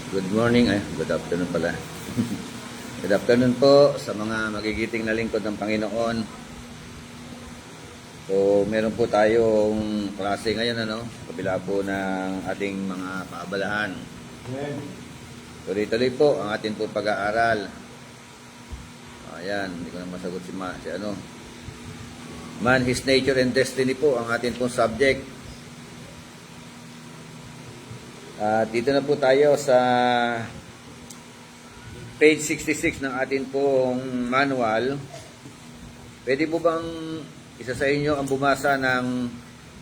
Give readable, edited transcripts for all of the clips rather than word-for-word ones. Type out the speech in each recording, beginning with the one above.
Good morning, good afternoon pala. Good afternoon po sa mga magigiting na lingkod ng Panginoon. So, meron po tayong klase ngayon, kabila po ng ating mga paabalahan. Tuloy-tuloy po ang ating po pag-aaral. Ayan, hindi ko na masagot si Man, His Nature and Destiny po ang ating pong subject. Dito na po tayo sa page 66 ng atin pong manual. Pwede po bang isa sa inyo ang bumasa ng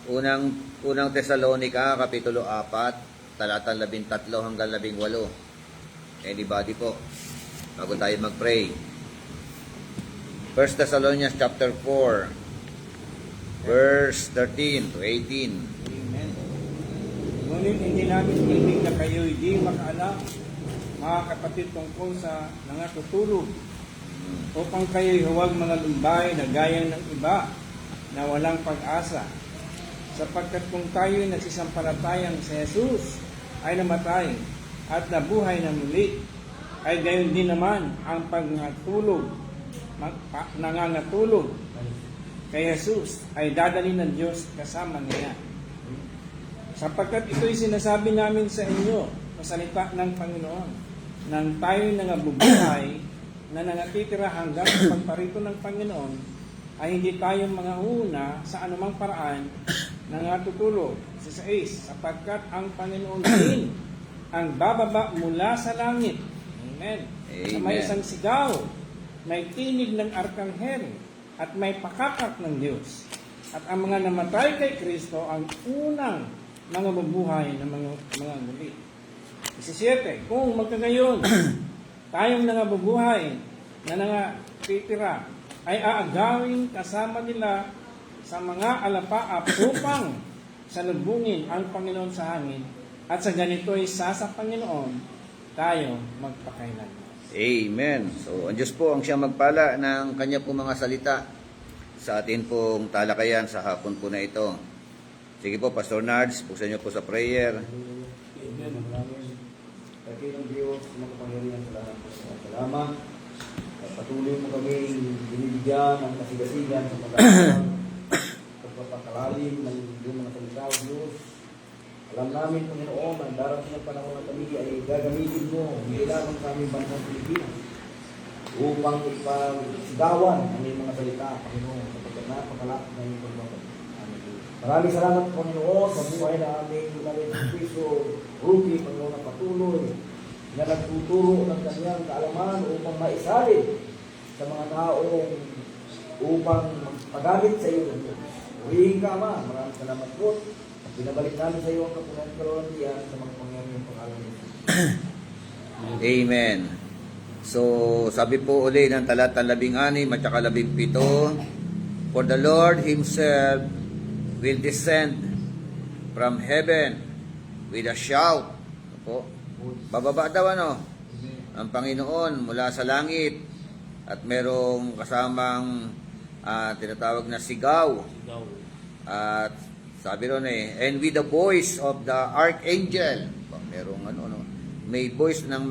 unang Tesalonica, Kapitulo 4, talatang 13 hanggang 18? Anybody po? Bago tayo mag-pray. 1 Thessalonians chapter 4, verse 13 to 18. Ngunit hindi namin ibig na kayo'y di makaalam, mga kapatid, tungkol sa nangatutulog, upang kayo'y huwag mga lumbay na gaya ng iba na walang pag-asa. Sapagkat kung tayo'y nagsisampalatayang si Jesus ay namatay at nabuhay na muli, ay gayon din naman ang nangangatulog kay Jesus ay dadalhin ng Diyos kasama niya. Sapagkat ito'y sinasabi namin sa inyo sa salita ng Panginoon, nang tayo'y nangabubuhay na nangatitira hanggang sa pagparito ng Panginoon, ay hindi tayo mga una sa anumang paraan nangatutulog sa sais, sapagkat ang Panginoon din ang bababa mula sa langit. Amen. Sa may isang sigaw, may tinig ng arkanghel, at may pakakak ng Diyos. At ang mga namatay kay Kristo ang unang mga mabuhay ng mga muli. 17, kung magkagayon, tayong nangabubuhay na nangatitira ay aagawin kasama nila sa mga alapaap upang salubungin ang Panginoon sa hangin, at sa ganito'y sa Panginoon tayo magpakailan. Amen. So, ang Diyos po ang siyang magpala ng kanya po mga salita sa atin pong talakayan sa hapon po na ito. Sige po, Pastor Nards, buksan niyo po sa prayer. Amen. Maraming ng Diyos, makapangyarihan sa lahat. Salamat. At patuloy mo kami binibigyan ng kasigasigan sa pag-aaral, pagpapakalalim ng iyong mga salita, O Diyos. Alam namin, Panginoon, ang darating ng panahon na kami ay gagamitin mo, hindi lamang sa aming bansang Pilipinas, upang ipagsigawan ang iyong mga salita, Panginoon, sapagkat napakalapit na iyong pagpapakalalim. Maraming salamat, Panginoon, sa buhay na aming Kristo Ruki, Panginoon, na patuloy na nagtuturo ng kanyang kaalaman upang maisalin sa mga taong upang paggamit sa iyo. Urihin ka, Ama. Maraming salamat po. Binabalik namin sa iyo ang kapunang diyan sa mga pangyayang pangalan nito. Amen. So, sabi po uli ng talata 16 at saka 17, For the Lord Himself will descend from heaven with a shout. Po, bababa daw ang Panginoon mula sa langit, at merong kasamang tinatawag na sigaw. At sabi ron and with the voice of the archangel. Merong may voice ng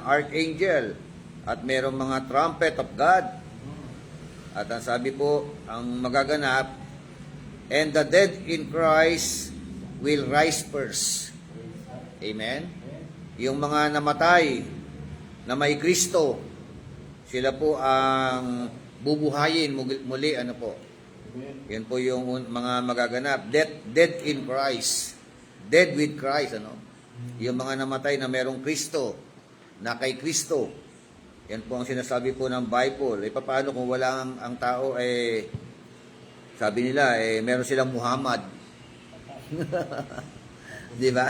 archangel, at merong mga trumpet of God. At ang sabi po, ang magaganap, and the dead in Christ will rise first. Amen? Yung mga namatay na may Kristo, sila po ang bubuhayin muli, Yan po yung mga magaganap. Dead in Christ. Dead with Christ, Yung mga namatay na merong Kristo, na kay Kristo. Yan po ang sinasabi po ng Bible. Paano kung wala ang tao, sabi nila, meron silang Muhammad. Di ba?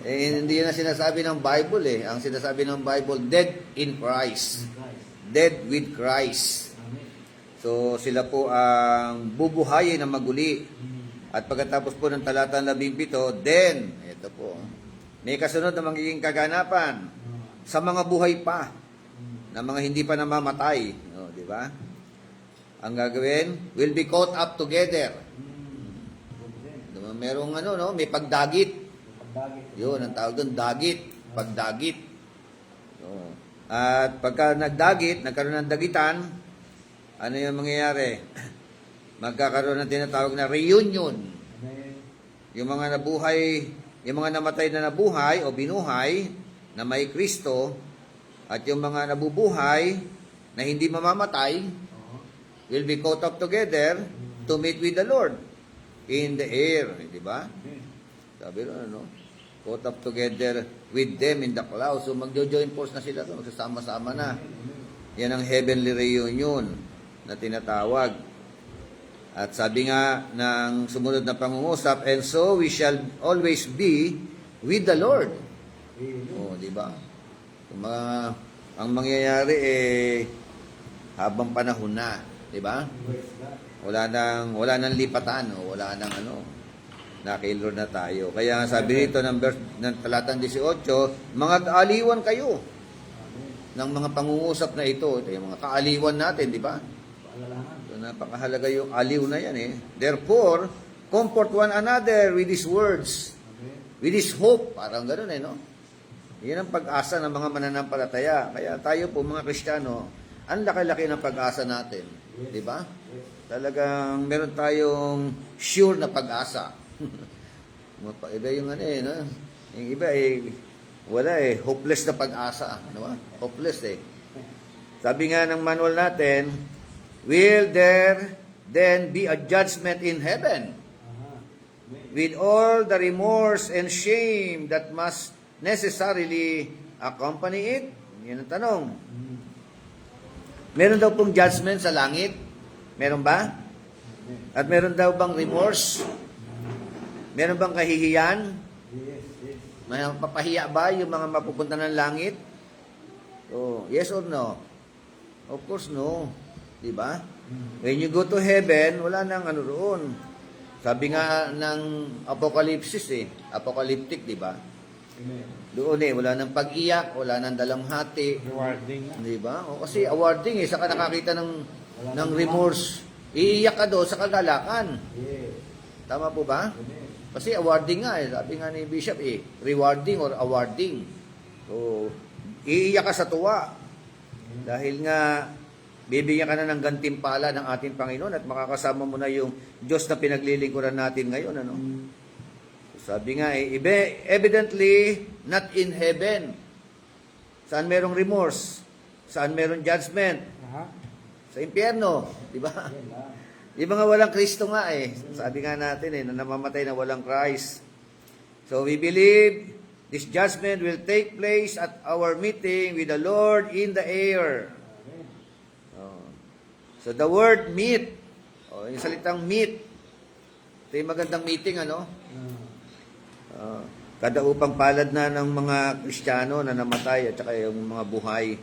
Hindi na sinasabi ng Bible. Ang sinasabi ng Bible, dead in Christ. Dead with Christ. So, sila po ang bubuhayin na maguli. At pagkatapos po ng talata 17, then, ito po, may kasunod na magiging kaganapan sa mga buhay pa, na mga hindi pa namamatay. Di ba? Ang gagawin, will be caught up together. Merong may pagdagit. Dagit. Yun, ang tawag doon, dagit. Pagdagit. Oo. At pagka nagdagit, nagkaroon ng dagitan, ano yung mangyayari? Magkakaroon ng tinatawag na reunion. Amen. Yung mga nabuhay, yung mga namatay na nabuhay o binuhay na may Kristo, at yung mga nabubuhay na hindi mamamatay, will be caught up together to meet with the Lord in the air. Di ba? Sabi ron, ano? Caught up together with them in the clouds. So magjo-join force na sila doon. Magsasama-sama na. Yan ang heavenly reunion na tinatawag. At sabi nga ng sumunod na pangungusap, and so we shall always be with the Lord. Oh, di ba? Yung ang mangyayari habang panahon na, di ba? Wala nang lipatan, o wala nang nakay Lord na tayo. Kaya sabi rito ng talatang 18, mga kaaliwan kayo ng mga pangungusap na ito. Ito yung mga kaaliwan natin, di ba? So, napakahalaga yung aliw na yan Therefore, comfort one another with these words, with this hope. Parang gano'n no? Yan ang pag-asa ng mga mananampalataya. Kaya tayo po mga Kristiyano, ang laki-laki ng pag-asa natin. Di ba? Talagang meron tayong sure na pag-asa. Iba yung no? Yung iba wala hopeless na pag-asa. Ano ba? Hopeless Sabi nga ng manual natin, will there then be a judgment in heaven? With all the remorse and shame that must necessarily accompany it? Yan ang tanong. Meron daw pong judgment sa langit? Meron ba? At meron daw bang remorse? Meron bang kahihiyan? May papahiya ba yung mga mapupunta ng langit? Oh, yes or no? Of course no. Di ba? When you go to heaven, wala nang roon. Sabi nga ng Apocalypse apocalyptic, di ba? Doon wala nang pag-iyak, wala nang dalamhati. Rewarding na. Di ba? O kasi awarding saka nakakita ng remorse. Iiyak ka doon sa kagalakan. Tama po ba? Kasi awarding nga sabi nga ni Bishop rewarding or awarding. So, iiyak ka sa tuwa. Dahil nga bibigyan ka na ng gantimpala ng ating Panginoon at makakasama mo na yung Diyos na pinaglilingkuran natin ngayon. Sabi nga evidently not in heaven. Saan merong remorse? Saan merong judgment? Sa impyerno, di ba? Yung mga walang Kristo nga Sabi nga natin na namamatay na walang Christ. So we believe this judgment will take place at our meeting with the Lord in the air. So the word meet, yung salitang meet, ito yung magandang meeting, kadaupang palad na ng mga Kristiyano na namatay at saka yung mga buhay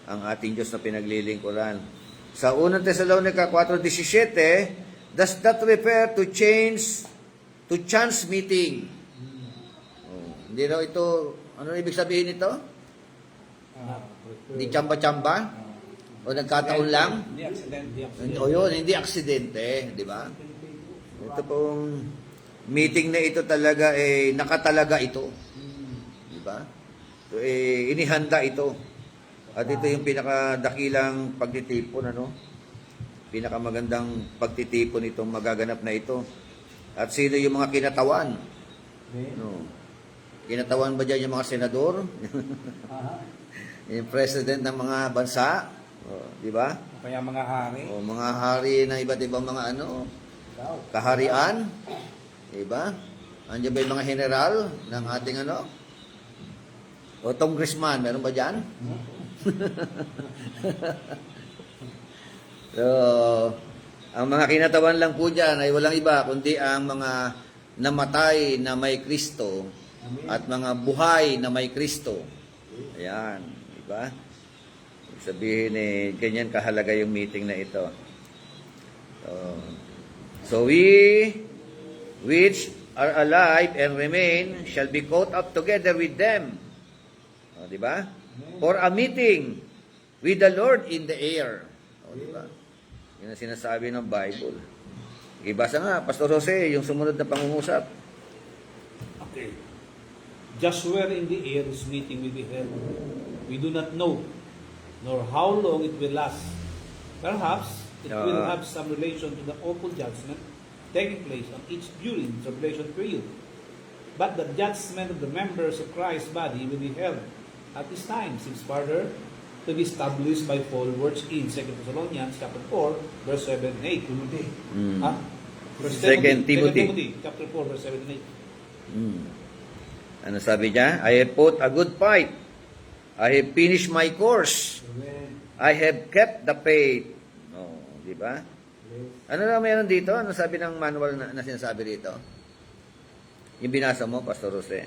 ang ating Diyos na pinaglilingkuran. Sa unang Thessalonica 4:17, does that refer to chance meeting? Hindi raw ito, ano ibig sabihin ito? Hindi tsamba-tsamba? O nagkataon lang? Hindi Hindi aksidente, di ba? Ito pong meeting na ito talaga nakatalaga ito. Di ba? So, inihanda ito. At ito yung pinakadakilang pagtitipon, pinakamagandang pagtitipon itong magaganap na ito. At sino yung mga kinatawan? Kinatawan ba dyan yung mga senador? Yung president ng mga bansa? Di ba? Kaya mga hari. O mga hari na iba't ibang mga kaharian? Di ba? Andiyan ba yung mga general ng ating O congressman, meron ba dyan? So, ang mga kinatawan lang po dyan ay walang iba kundi ang mga namatay na may Kristo at mga buhay na may Kristo. Ayan, di ba? Sabihin ganyan kahalaga yung meeting na ito. So we which are alive and remain shall be caught up together with them. Di ba? For a meeting with the Lord in the air. Di ba? Yan ang sinasabi ng Bible. Ibasa nga, Pastor Jose, yung sumunod na pangungusap. Okay. just where in the air this meeting will be held. We do not know, nor how long it will last. Perhaps it will have some relation to the awful judgment taking place on each during the tribulation period. But the judgment of the members of Christ's body will be held at this time, seems further to be established by Paul words in 2 Thessalonians chapter 4, verse 7 and 8. Mm. Ah, verse 2 Timothy. chapter 4, verse 7 and 8. Mm. Ano sabi niya? I have fought a good fight. I have finished my course. Amen. I have kept the faith. No, di ba? Ano na meron dito? Ano sabi ng manual na sinasabi dito? Yung binasa mo, Pastor Jose.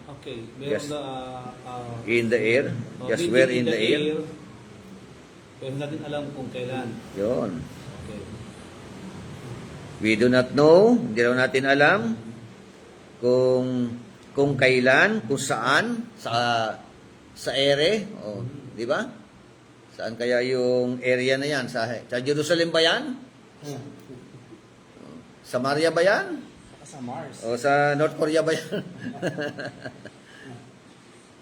Okay, meron Yes. na In the air? Just where in the air? Pero natin alam kung kailan. Yun. Okay. We do not know, hindi raw natin alam kung kailan, kung saan, sa ere, di ba? Saan kaya yung area na yan? Sa Jerusalem ba yan? Samaria ba yan? Sa Mars. O sa North Korea ba yan?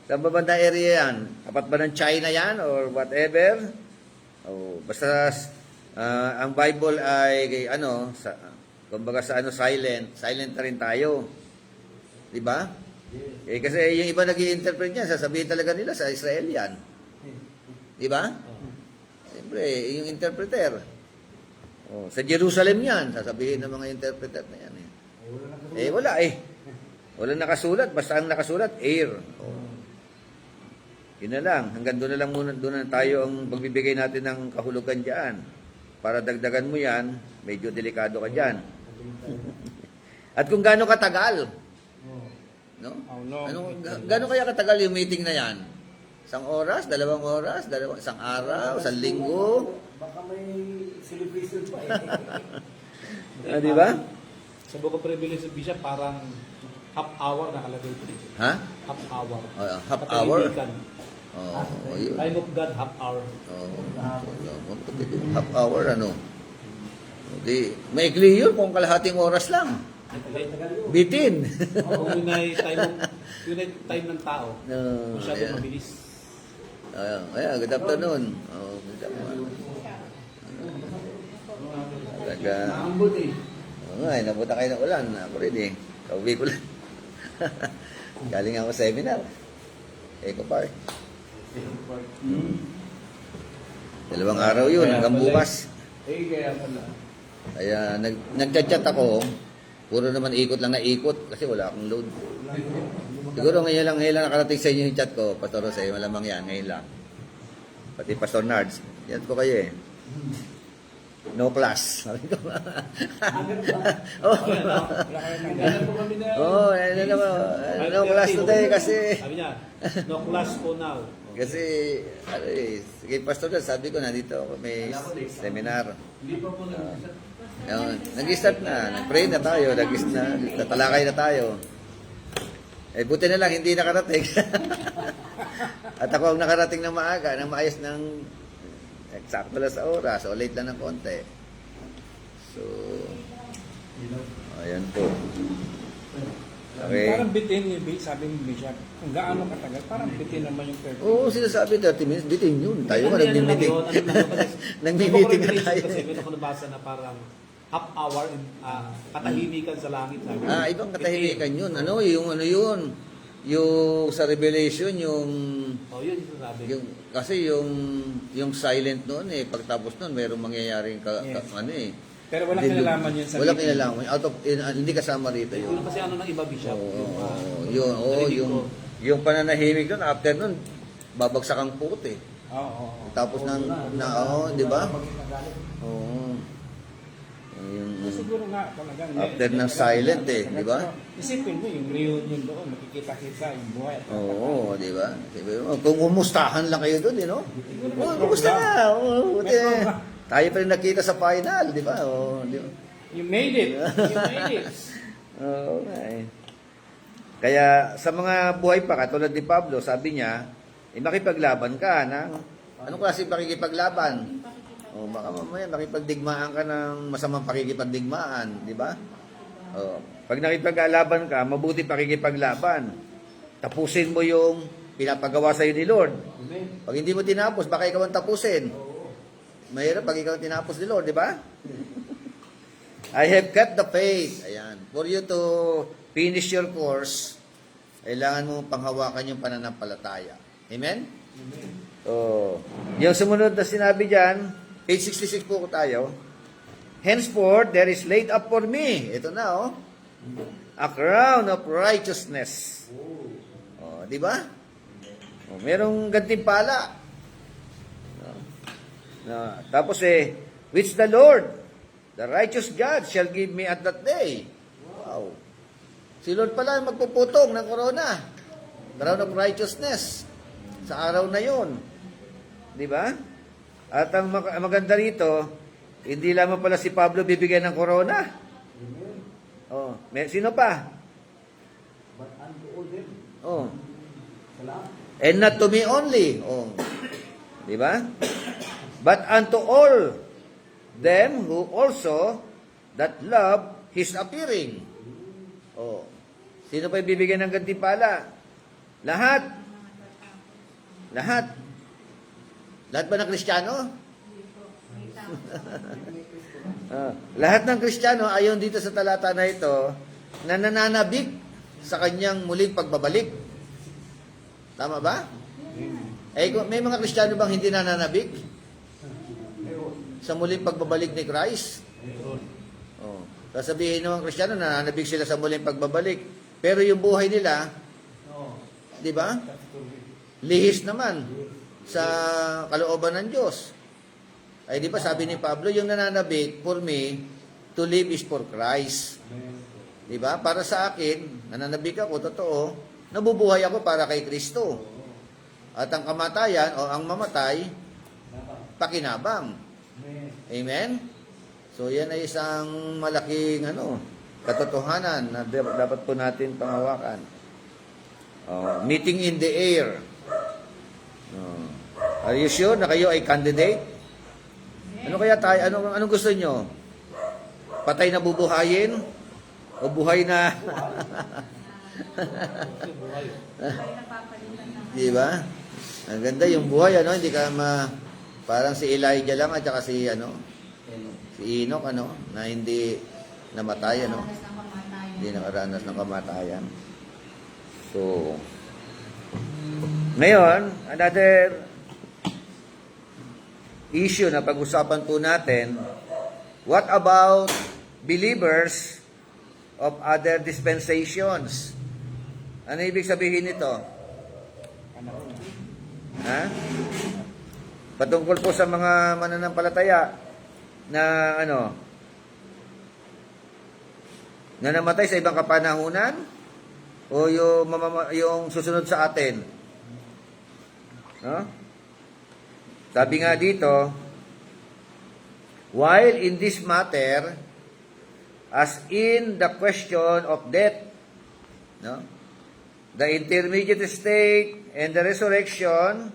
Sa babanda area yan? Tapat ba ng China yan or whatever? O basta ang Bible ay kumbaga sa silent na rin tayo. 'Di ba? Kasi yung iba nag-i-interpret niyan, sasabihin talaga nila sa Israel yan. 'Di ba? Siyempre, yung interpreter. Sa Jerusalem yan, sasabihin ng mga interpreter na yan. Wala eh. Wala nakasulat. Basta ang nakasulat, air. Yun na lang. Hanggang doon na lang muna, doon na tayo ang pagbibigay natin ng kahulugan dyan. Para dagdagan mo yan, medyo delikado ka dyan. At kung gaano katagal. No? Gaano kaya katagal yung meeting na yan? 1 oras? 2 oras? 1 araw? 1 linggo? Baka may celebration pa Di ba? Sa Book of Revelation, Bishop, parang half hour nakalagay ito. Ha? Half hour. Half hour? Katahimikan. Yun. Time of God, half hour. Half hour, ano? Di, maikli yun kung kalahating oras lang. Bitin. Kung yun ay time ng tao, masyadong mabilis. Good afternoon. Good afternoon. Talaga. Nabuta kayo ng ulan. Ako rin eh. Kauwi ko lang. Galing ako sa seminar. Eco Park. 2 araw yun, hanggang bukas. Kaya nagchat-chat ako, puro naman ikot lang na ikot kasi wala akong load. Siguro ngayon lang nakarating sa inyo yung chat ko, Pastor Jose, malamang yan, ngayon lang. Pati Pastor Nards, yan ko kayo eh. No class. Sabi ko. No class today kasi. Sabi niya, no class po now. Kasi, kay Pastor Nards, sabi ko, nandito ako, may seminar. Nag-start na, nag-pray na tayo, tatalakay na tayo. Buti na lang, hindi nakarating. At ako ang nakarating ng maaga, ng maayos ng eksakto lang sa oras, o late lang ng konti. So, ayan po. Okay. Parang bitin yung sabi ni Bishop. Kung gaano katagal, parang bitin naman yung 30. Oo, sinasabi 30 minutes, bitin yun. Tayo nga nagmi-meeting. Nagmi-meeting na tayo. Kasi may nabasa na parang half hour katahimikan sa langit. Sabi. Ibang katahimikan yun. Yung sa Revelation, yun yung sabi. Kasi yung silent noon pagtapos noon, mayroong mangyayaring Pero walang kinalaman yun sa walang kinalaman. Hindi kasama rito yun. Yun kasi ng iba, Bishop. Yung pananahimik doon, after noon, babagsak ang puti. Oo. Tapos di ba? Oo. Siguro nga talagang After ng silent di ba? Isipin mo yung reunion doon, makikita-kita yung buhay. Oo, di ba? Kung umustahan lang kayo doon, kumusta na? Buti. Tayo pa rin nakita sa final, di ba? Di ba? You made it. You made it. Oo, kaya sa mga buhay pa, katulad ni Pablo, sabi niya, makipaglaban ka ng, anong klase pakikipaglaban? Baka mamaya makipagdigmaan ka ng masamang pakikipagdigmaan, di ba? Pag nakipag-alaban ka, mabuti pakikipaglaban. Tapusin mo yung pinapagawa sa'yo ni Lord. Amen. Pag hindi mo tinapos, baka ikaw ang tapusin. Oo. Mahirap pag ikaw ang tinapos ni Lord, di ba? I have kept the faith. Ayan. For you to finish your course, kailangan mo panghawakan yung pananampalataya. Amen? Amen. So, yung sumunod na sinabi dyan, page 66 po tayo. Henceforth, there is laid up for me. Ito na, oh. A crown of righteousness. Oh, di ba? Oh, merong gantimpala. Tapos which the Lord, the righteous judge, shall give me at that day. Wow. Si Lord pala ang magpuputong ng corona. Crown of righteousness. Sa araw na yon. Di ba? At ang maganda rito, hindi lamang pala si Pablo bibigyan ng corona. Amen. Oh, sino pa? But unto all them. Oh. Salamat. And not to me only. Oh. Di ba? But unto all them who also that love his appearing. Oh. Sino pa ibibigyan ng gantimpala? Lahat. Lahat. Lahat ba ng Kristiyano? Lahat ng Kristiyano ayon dito sa talata na ito na nananabik sa kanyang muling pagbabalik. Tama ba? May mga Kristiyano bang hindi nananabik sa muling pagbabalik ni Christ? Oh. Sasabihin ng mga Kristiyano nananabik sila sa muling pagbabalik. Pero yung buhay nila, di ba? Lihis naman sa kalooban ng Diyos. Ay di ba sabi ni Pablo, yung nananabik, for me, to live is for Christ. Di ba? Para sa akin, nananabik ako, totoo, nabubuhay ako para kay Kristo. At ang kamatayan o ang mamatay, pakinabang. Amen? So yan ay isang malaking katotohanan na dapat po natin panghawakan. Meeting in the air. Are you sure na kayo ay candidate? Ano kaya tayo? Anong gusto nyo? Patay na bubuhayin? O buhay na? Di ba? Ang ganda yung buhay, hindi ka parang si Elijah lang at saka si Enoch, na hindi namatay, hindi nakaranas ng kamatayan. So, ngayon, another issue na pag-usapan po natin, what about believers of other dispensations? Ano ibig sabihin nito? Ha? Patungkol po sa mga mananampalataya na na namatay sa ibang kapanahunan o yung susunod sa atin. No? Sabi nga dito, while in this matter, as in the question of death, the intermediate state and the resurrection,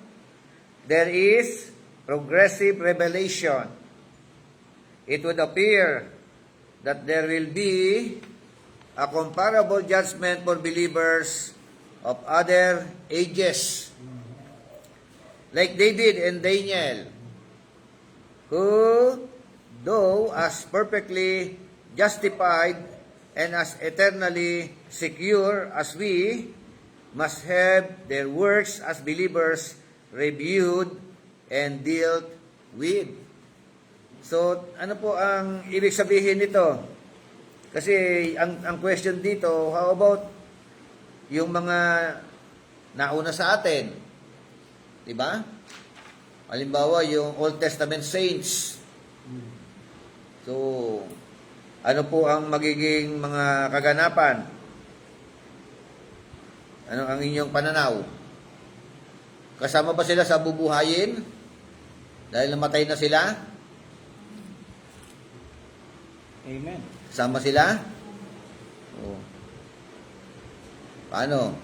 there is progressive revelation. It would appear that there will be a comparable judgment for believers of other ages, like David and Daniel, who, though as perfectly justified and as eternally secure as we, must have their works as believers reviewed and dealt with. So, ano po ang ibig sabihin nito? Kasi ang question dito, how about yung mga nauna sa atin? Diba? Halimbawa, yung Old Testament saints. So, ano po ang magiging mga kaganapan? Ano ang inyong pananaw? Kasama ba sila sa bubuhayin? Dahil namatay na sila? Amen. Kasama sila? Oh. Paano?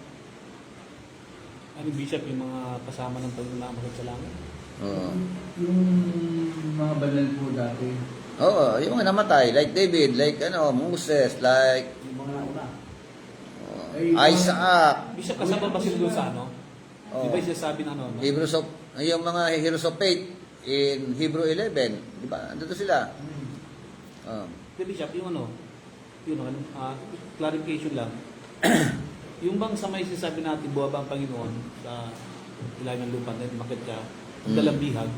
Ano, Bishop, yung mga kasama ng pagmamasid sa langit? Oh. Yung mga banal po dati, Oo, yung mga namatay, like David, like Moses, like yung mga Isaac, Bishop, kasama ba sila doon sa ano? Oo. Di ba yung sinasabi na ano? Hebrews of, yung mga Heroes of Faith in Hebrew 11, di ba? Andito sila. Oh. Di Bishop, yung ano, clarification lang. Yung bang sa may sinasabi natin, buha ba ang Panginoon sa ilalim ng lupa, dahil makit ka, dalang bihag,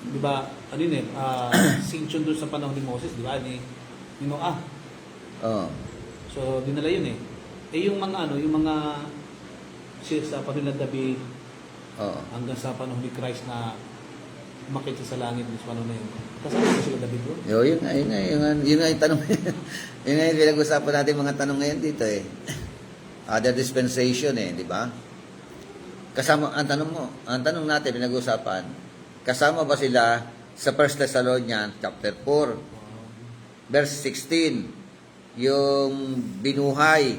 di ba, ano yun sanction doon sa panahon ni Moses, di ba, ni Noah. Oh. So, dinala yun eh. Eh, yung mga ano, yung mga sa panahon ng David, Oh. hanggang sa panahon ni Christ na umakit siya sa langit sa panahon na yun. Kasama ba sila David bro? Yun nga yung tanong. Yun nga yung pinag-usapan natin mga tanong ngayon dito eh. Other dispensation eh, di ba? Kasama, ang tanong natin pinag-usapan, kasama ba sila sa 1 Thessalonians chapter 4, verse 16, yung binuhay.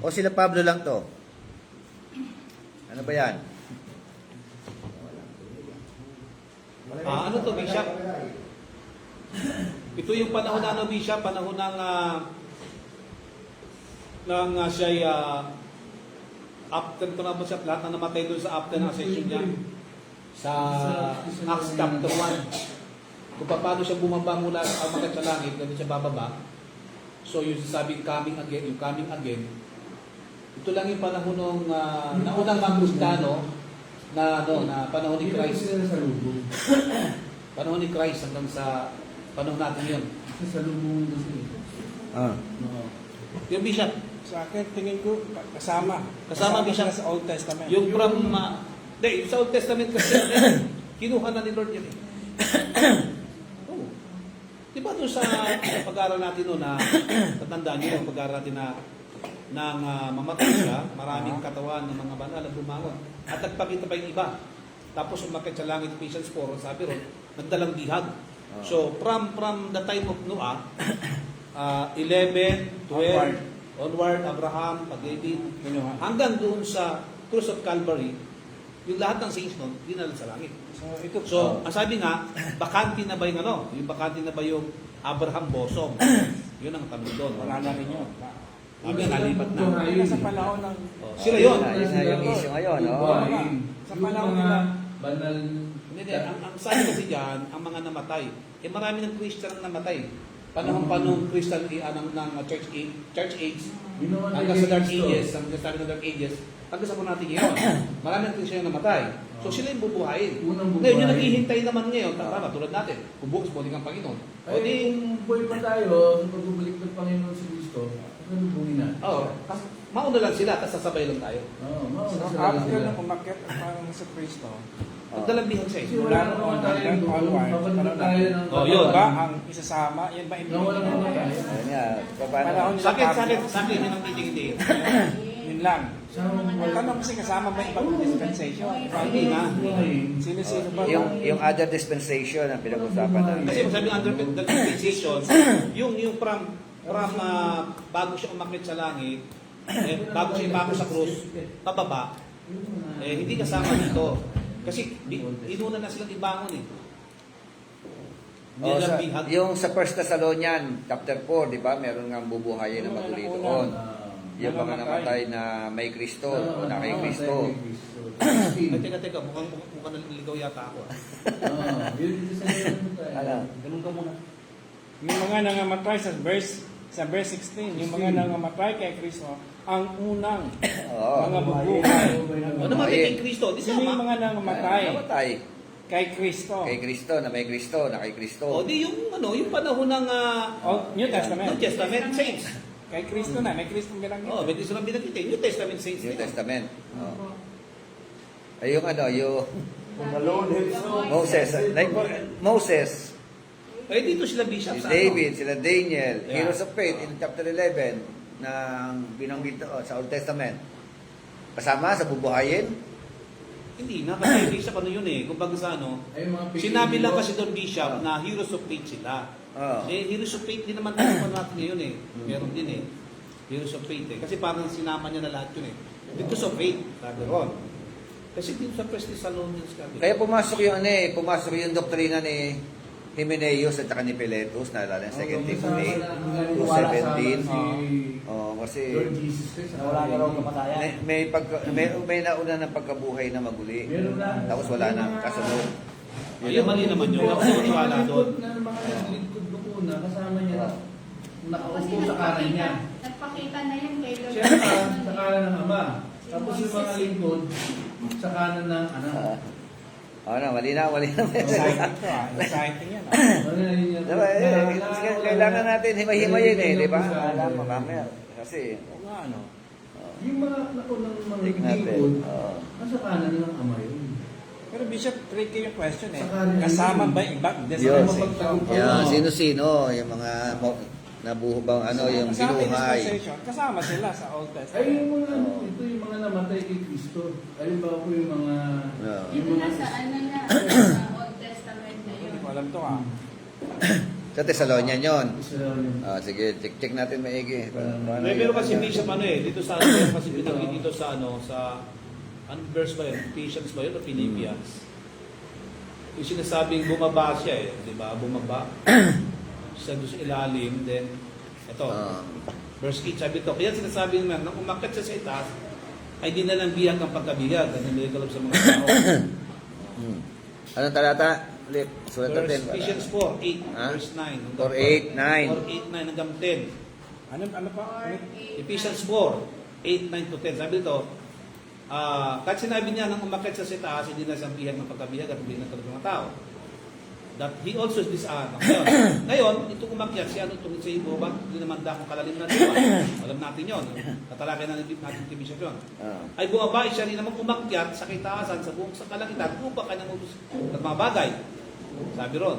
O sila Pablo lang to? Ano ba yan? Ano to, Bishop? Ito yung panahon na ano, Bishop, panahon ng siya after ko na po siya, lahat na namatay doon sa after ng session niya sa Acts chapter 1. Kung paano siya bumaba mula sa umakyat sa langit, ganun siya bababa. So yung sasabing coming again, yung coming again, ito lang yung panahon ng naunang mga Kristiyano na panahon ni Christ. Panahon ni Christ hanggang sa panahon natin yun. Ah. Yung Bishop, Sa akin, tingin ko, kasama. Kasama, Bishop. sila sa Old Testament. yung from, sa Old Testament kasi, kinuha na ni Lord yun eh. Oh. Di ba doon sa pag-aaral natin noon na, tatandaan nyo yung pag-aaral natin na nang mamatay siya, maraming katawan ng mga banal ang bumangon. At nagpakita pa yung iba. Tapos umakit sa langit, Ephesians 4, sabi ron, nagdalang bihag. So, from the time of Noah, 11, 12, onward, Abraham, pag-David, hanggang doon sa Cross of Calvary, yung lahat ng saints noon, dinala sa langit. So, ang sabi nga, bakante na ba yung ano? Yung bakante na ba yung Abraham bosom? Yun ang tanong doon. Wala na rin yun. Sabi nga, nalipat na. Sa panahon ng... Sila yun. Yun na yung issue ngayon, no? Sa panahon nila. Banal. Hindi, ang sabi kasi dyan, ang mga namatay, marami ng Christian ang namatay. Panahon Christian ng church age, hanggang sa Dark Ages, hanggang sa Dark Ages, hanggang sa natin ngayon. Marami ng Christian ang namatay. So sila yung bubuhayin. Ngayon, yung naghihintay naman ngayon, tama, tulad natin, kung bukas balik ang Panginoon. O di, Kung buhay pa tayo, sa pagbubalik ng Panginoon si Kristo, ano buhay na? mauna lang sila, tapos sasabay lang tayo. Oo, So, mauna after sila. na umakyat ang Panginoon sa Kristo, Magdalang bihag siya Kasi eh. wala naman tayo, babalik tayo ng... Oh, yun. ba ang isasama? Yan ba Wala naman tayo. Ayun nga. Panahon Sa nila akin, Pablo, yun ang hindi. yun lang. Ang tanong kasi kasama ba ibang dispensation? Hindi na. Sino-sino ba? Yung other dispensation ang pinag-usapan natin. Kasi sabi ng under the dispensation, yung from bago siya umakyat sa langit, bago siya imako sa krus, pababa, hindi kasama dito. Kasi inuna na silang ibangon eh. Hindi Oh, lang bihag. yung sa 1 Thessalonians chapter 4, di ba? Meron nga bubuhayin na maguli doon. Yung mga namatay na may Kristo o na kay Kristo. Ay, teka, mukhang naliligaw yata ako. Ano? Ganun ka muna. Yung mga nangamatay sa verse 16, yung mga nangamatay kay Kristo, ang unang Oo. mga bubuhay. O namatay kay Kristo, di Sino yung sama. mga nangamatay Namatay. kay Kristo? Kay Kristo, na may Kristo, na kay O Kristo. di yung panahon ng New Testament. New Testament saints. Kay Kristo na, may Kristo binanggit. Oh, may gusto lang binanggit eh. New Testament saints. New nila. Testament. Oh. Ay, yung yung Kung alone himself. Moses. Like Moses, Eh dito sila bishop si sa David, sila Daniel, Yeah. Heroes of Faith in chapter 11 ng binanggit sa Old Testament. Kasama sa bubuhayin. Hindi na, kasi bishop ano yun eh. Kung baga sa Ay, mga sinabi lang Pilipino. kasi doon bishop na heroes of faith sila. Oh. Heroes of faith din naman tayo natin ngayon eh. Meron din eh. Heroes of faith eh. Kasi parang sinama niya na lahat yun eh. Because of faith, sabi ron. Kasi dito sa First Thessalonians kami. Kaya pumasok yung pumasok yung doktrina Himeneus at saka ni Piletus, naalala yung 2 Timothy Wala sa 2:17. si Oh, kasi Lord Jesus Christ. Wala na raw kamatayan. may nauna ng pagkabuhay na maguli. Meron na. Tapos wala na kasunod. Ayun, mali naman yun. Ako wala doon. Na mga naglingkod noong una, kasama niya na Kasi nakaupo sa kanan niya. nagpakita na yun kay Lord. Siya sa kanan ng Ama. Tapos yung mga lingkod sa kanan ng anak. Mali na. Exciting to exciting yan Diba, kailangan natin himay-himayin di ba? Alam mo, mamaya. Kasi, Oo nga, ano. Yung mga nakunang mga Take natin. lingkod, Oo. nasa kanan ng Ama yun. Pero Bishop, tricky yung question eh. Saka- Kasama ba yung iba? Yun. Dispensation? Yan, sino-sino, yung mga nabuho bang yung Kasama yung binuhay. dispensation. Kasama sila sa Old Ay, Testament. yung mga ito yung mga namatay kay Kristo. Ayun ba po yung mga... Yeah. Yung Ito mga... na sa ano na, sa Old Testament na yun. Hindi ko alam to ah. Sa Thessalonian yun. Isa yun. Sige, check natin maigi. May meron kasi Bishop dito sa ano, kasi binanggit dito sa anong verse ba yun? Ephesians ba yun o Philippians? Yung sinasabing bumaba siya di ba? Bumaba. Siya doon sa ilalim, then ito, verse 8, sabi ito, kaya sinasabi naman, nang umakyat siya sa itaas, ay di na lang bihag ang pagkabihag, at niligalap sa mga tao. Anong talata? Ulit, sulat natin. Ephesians 4, 8, Ha? verse 9. 4, 8, 9. 4, 8, 9 hanggang 10. Ano pa? Ephesians 4, 8, 9 to 10. Sabi ito, kahit sinabi niya nang umakyat sa itaas, hindi na siyang bihag ng pagkabihag at hindi na talaga mga tao. That he also is this ngayon, itong umakyat, siya ano itong sa ibo, ba't hindi naman dakong kalalim na diba? Alam natin yun. Katalakay na natin tibisyon yun. Ay bumaba siya rin naman umakyat sa kitaasan sa buong sa kalangitan upang kanyang utos ng mga bagay. Sabi ron,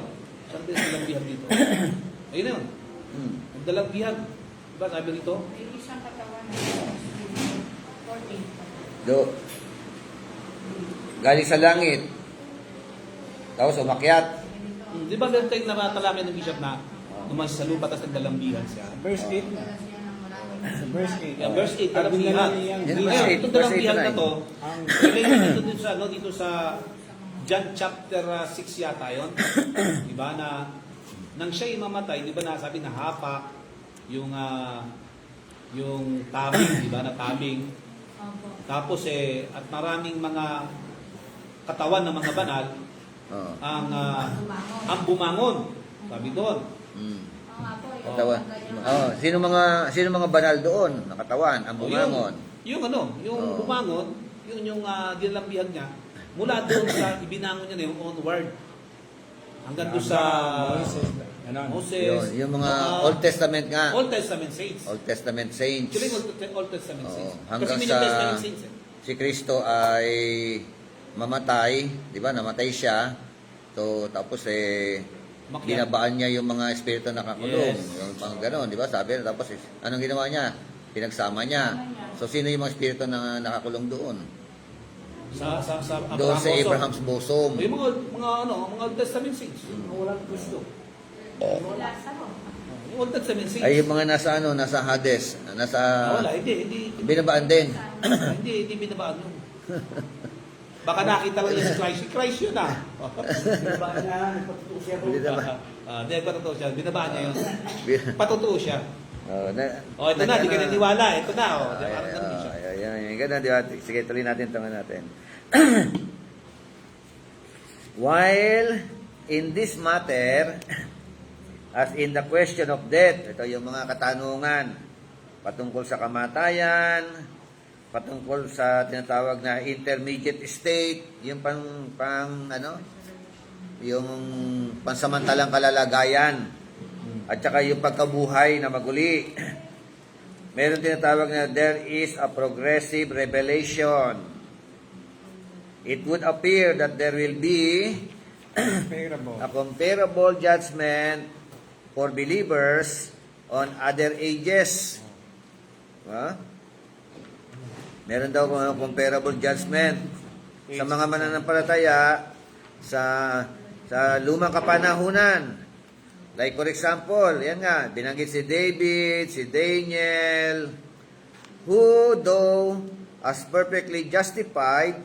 saan ba yung dalang bihag dito? Ayun na yun. Ang dalang bihag. Diba sabi rito? May isang katawan na 14. Galing sa langit. Tapos umakyat. Di ba ganun tayong natalakay ng bishop na umalis sa lupa tapos nagdalang bihag siya? Verse 8 na. Dala siya ng maraming Sa verse 8. Yeah, verse 8, dalang bihag. Yan, Yan, verse Ngayon, 8, itong verse dalang 8 bihag na na to, ang related dito sa John chapter 6 yata yun. Di ba na nang siya mamatay, di ba nasabi na hapak yung tabing, di ba na tabing. Opo. Tapos at maraming mga katawan ng mga banal ang bumangon. Sabi doon. Oo nga po, yung Katawan. ganyan. Sino mga banal doon? Nakatawan, ang bumangon. Yung Oo. bumangon, yung dinalang bihag niya, mula doon sa ibinangon niya na yung onward. Hanggang doon sa Moses. Yung mga Old Testament nga. Old Testament saints. Old Testament saints. Actually, Old Testament Oo. saints. Hanggang Kasi may sa New Testament saints si Kristo ay mamatay, di ba? Namatay siya. So, tapos Umakyat. binabaan niya yung mga espiritu na nakakulong. Yes. Yung pang gano'n, di ba? Sabi na, tapos anong ginawa niya? Pinagsama niya. So, sino yung mga espiritu na nakakulong doon? Sa Doon sa Abraham's bosom. Yung mga Old Testament saints. Yung mga walang Kristo. Lazaro. Yung Old Testament saints. Ay, yung mga nasa Hades, Wala, hindi. binabaan din. Hindi binabaan yun. Baka nakita lang niya si Christ. Si Christ yun Binabaan niya, nagpatuto siya po. Hindi naman. Hindi, patotoo siya. Binabaan niya yun. Patotoo siya. Ito na, di ka ano. naniwala. Ito na, Parang ganun siya. Ayan, ganun, di ba? Sige, tuloy natin, tangan natin. While in this matter, as in the question of death, ito yung mga katanungan patungkol sa kamatayan, patungkol sa tinatawag na intermediate state, yung yung pansamantalang kalalagayan, at saka yung pagkabuhay na maguli. Meron tinatawag na there is a progressive revelation. It would appear that there will be comparable. a comparable judgment for believers on other ages. Meron daw comparable judgment sa mga mananampalataya sa lumang kapanahunan. Like for example, yan nga, binanggit si David, si Daniel, who though as perfectly justified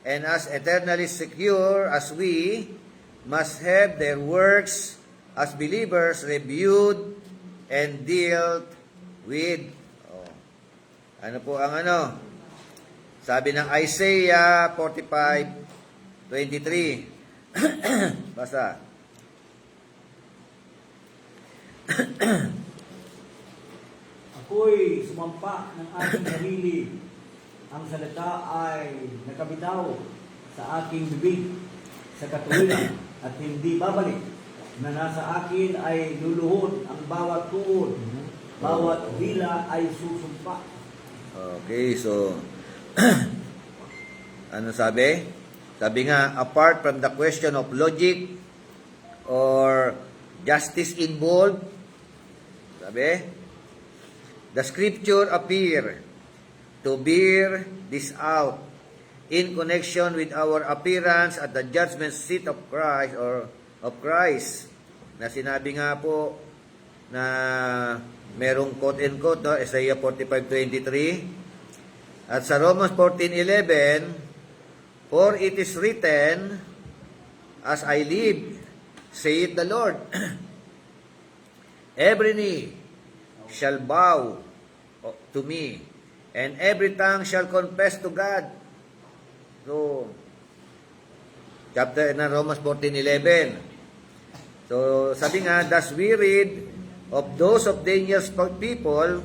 and as eternally secure as we, must have their works as believers reviewed and dealt with. Oh. Ano po ang ano? Sabi ng Isaiah 45:23. Basta. Ako'y sumampa ng aking sarili. Ang salita ay nakabitaw sa aking bibig sa katuwiran at hindi babalik. Na nasa akin ay luluhod ang bawat tuod. Bawat dila ay susumpa. Okay, so ano sabi? Sabi nga, apart from the question of logic or justice involved, sabi, the scripture appear to bear this out in connection with our appearance at the judgment seat of Christ or of Christ, na sinabi nga po na merong quote and quote, no? Isaiah 45:23, at sa Romans 14:11, for it is written, as I live, saith the Lord, every knee shall bow to me, and every tongue shall confess to God. So, chapter na Romans 14:11. So, sabi nga, thus we read of those of Daniel's people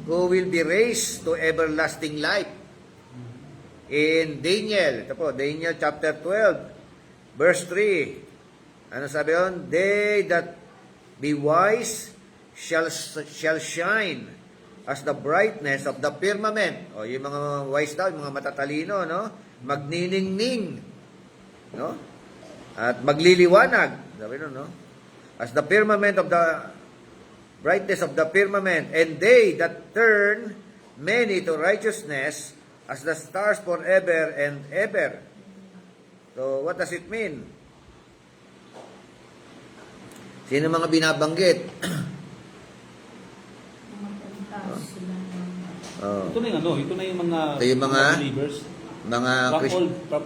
who will be raised to everlasting life. In Daniel, ito po, Daniel chapter 12, verse 3. Ano sabi yun? They that be wise shall shine as the brightness of the firmament. O, yung mga wise daw, yung mga matatalino, no? Magniningning, no? At magliliwanag, sabi nun, no? As the firmament of the brightness of the firmament, and they that turn many to righteousness as the stars forever and ever. So, what does it mean? Sino mga binabanggit? Mga puntas sila ng Oh. Ito na yung ano, ito na yung mga, Ito yung mga believers. Mga From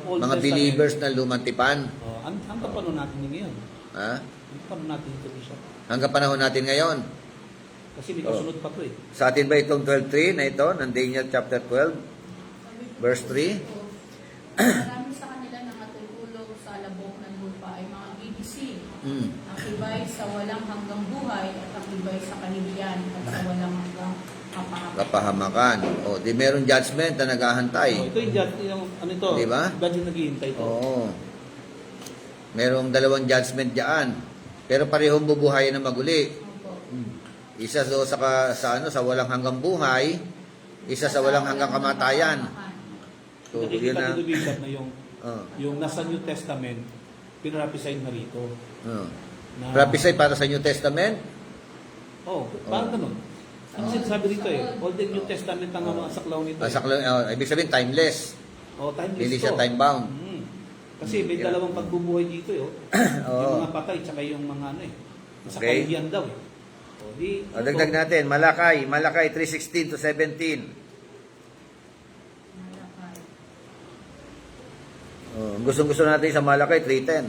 Old mga Testament. believers na lumantipan. Oh, ang kapano natin yung ngayon. Ha? Ang kapano natin ito, Bishop. Hanggang panahon natin ngayon. Kasi may kasunod pa to eh. Sa atin ba itong 12:3 na ito, ng Daniel chapter 12, verse 3? Marami sa kanila na matutulog sa alabok ng lupa ay mga gigising. Mm. Ang iba'y sa walang hanggang buhay at ang iba'y sa kahihiyan at sa walang hanggang kapahamakan. Kapahamakan. O, di meron judgment na Oh, naghahantay. ito yung ano ito, Di ba? God yung naghihintay ito. Oo. Merong dalawang judgment diyan. Pero parehong bubuhayin na maguli. Opo. Isa do sa walang hanggang buhay, isa sa walang hanggang kamatayan. So, yun Nakikita na. dito, Bishop, na Oh. yung nasa New Testament, pinrapisign na rito. Oh. Na, Prophesy para sa New Testament? Oh, parang ganun. Ang sinasabi rito eh, Old and New Testament ang mga saklaw nito. Ibig sabihin, timeless. Oh, timeless Hindi to. siya time-bound. Kasi may Yeah. dalawang pagbubuhay dito eh. Oh. Oo. Yung mga patay, tsaka yung mga ano eh. Sa Okay. kahihiyan daw eh. O, di, O, dagdag natin, Malakay 3:16 to 17. Malakay. Oh, gustong-gusto natin sa Malakay 3:10.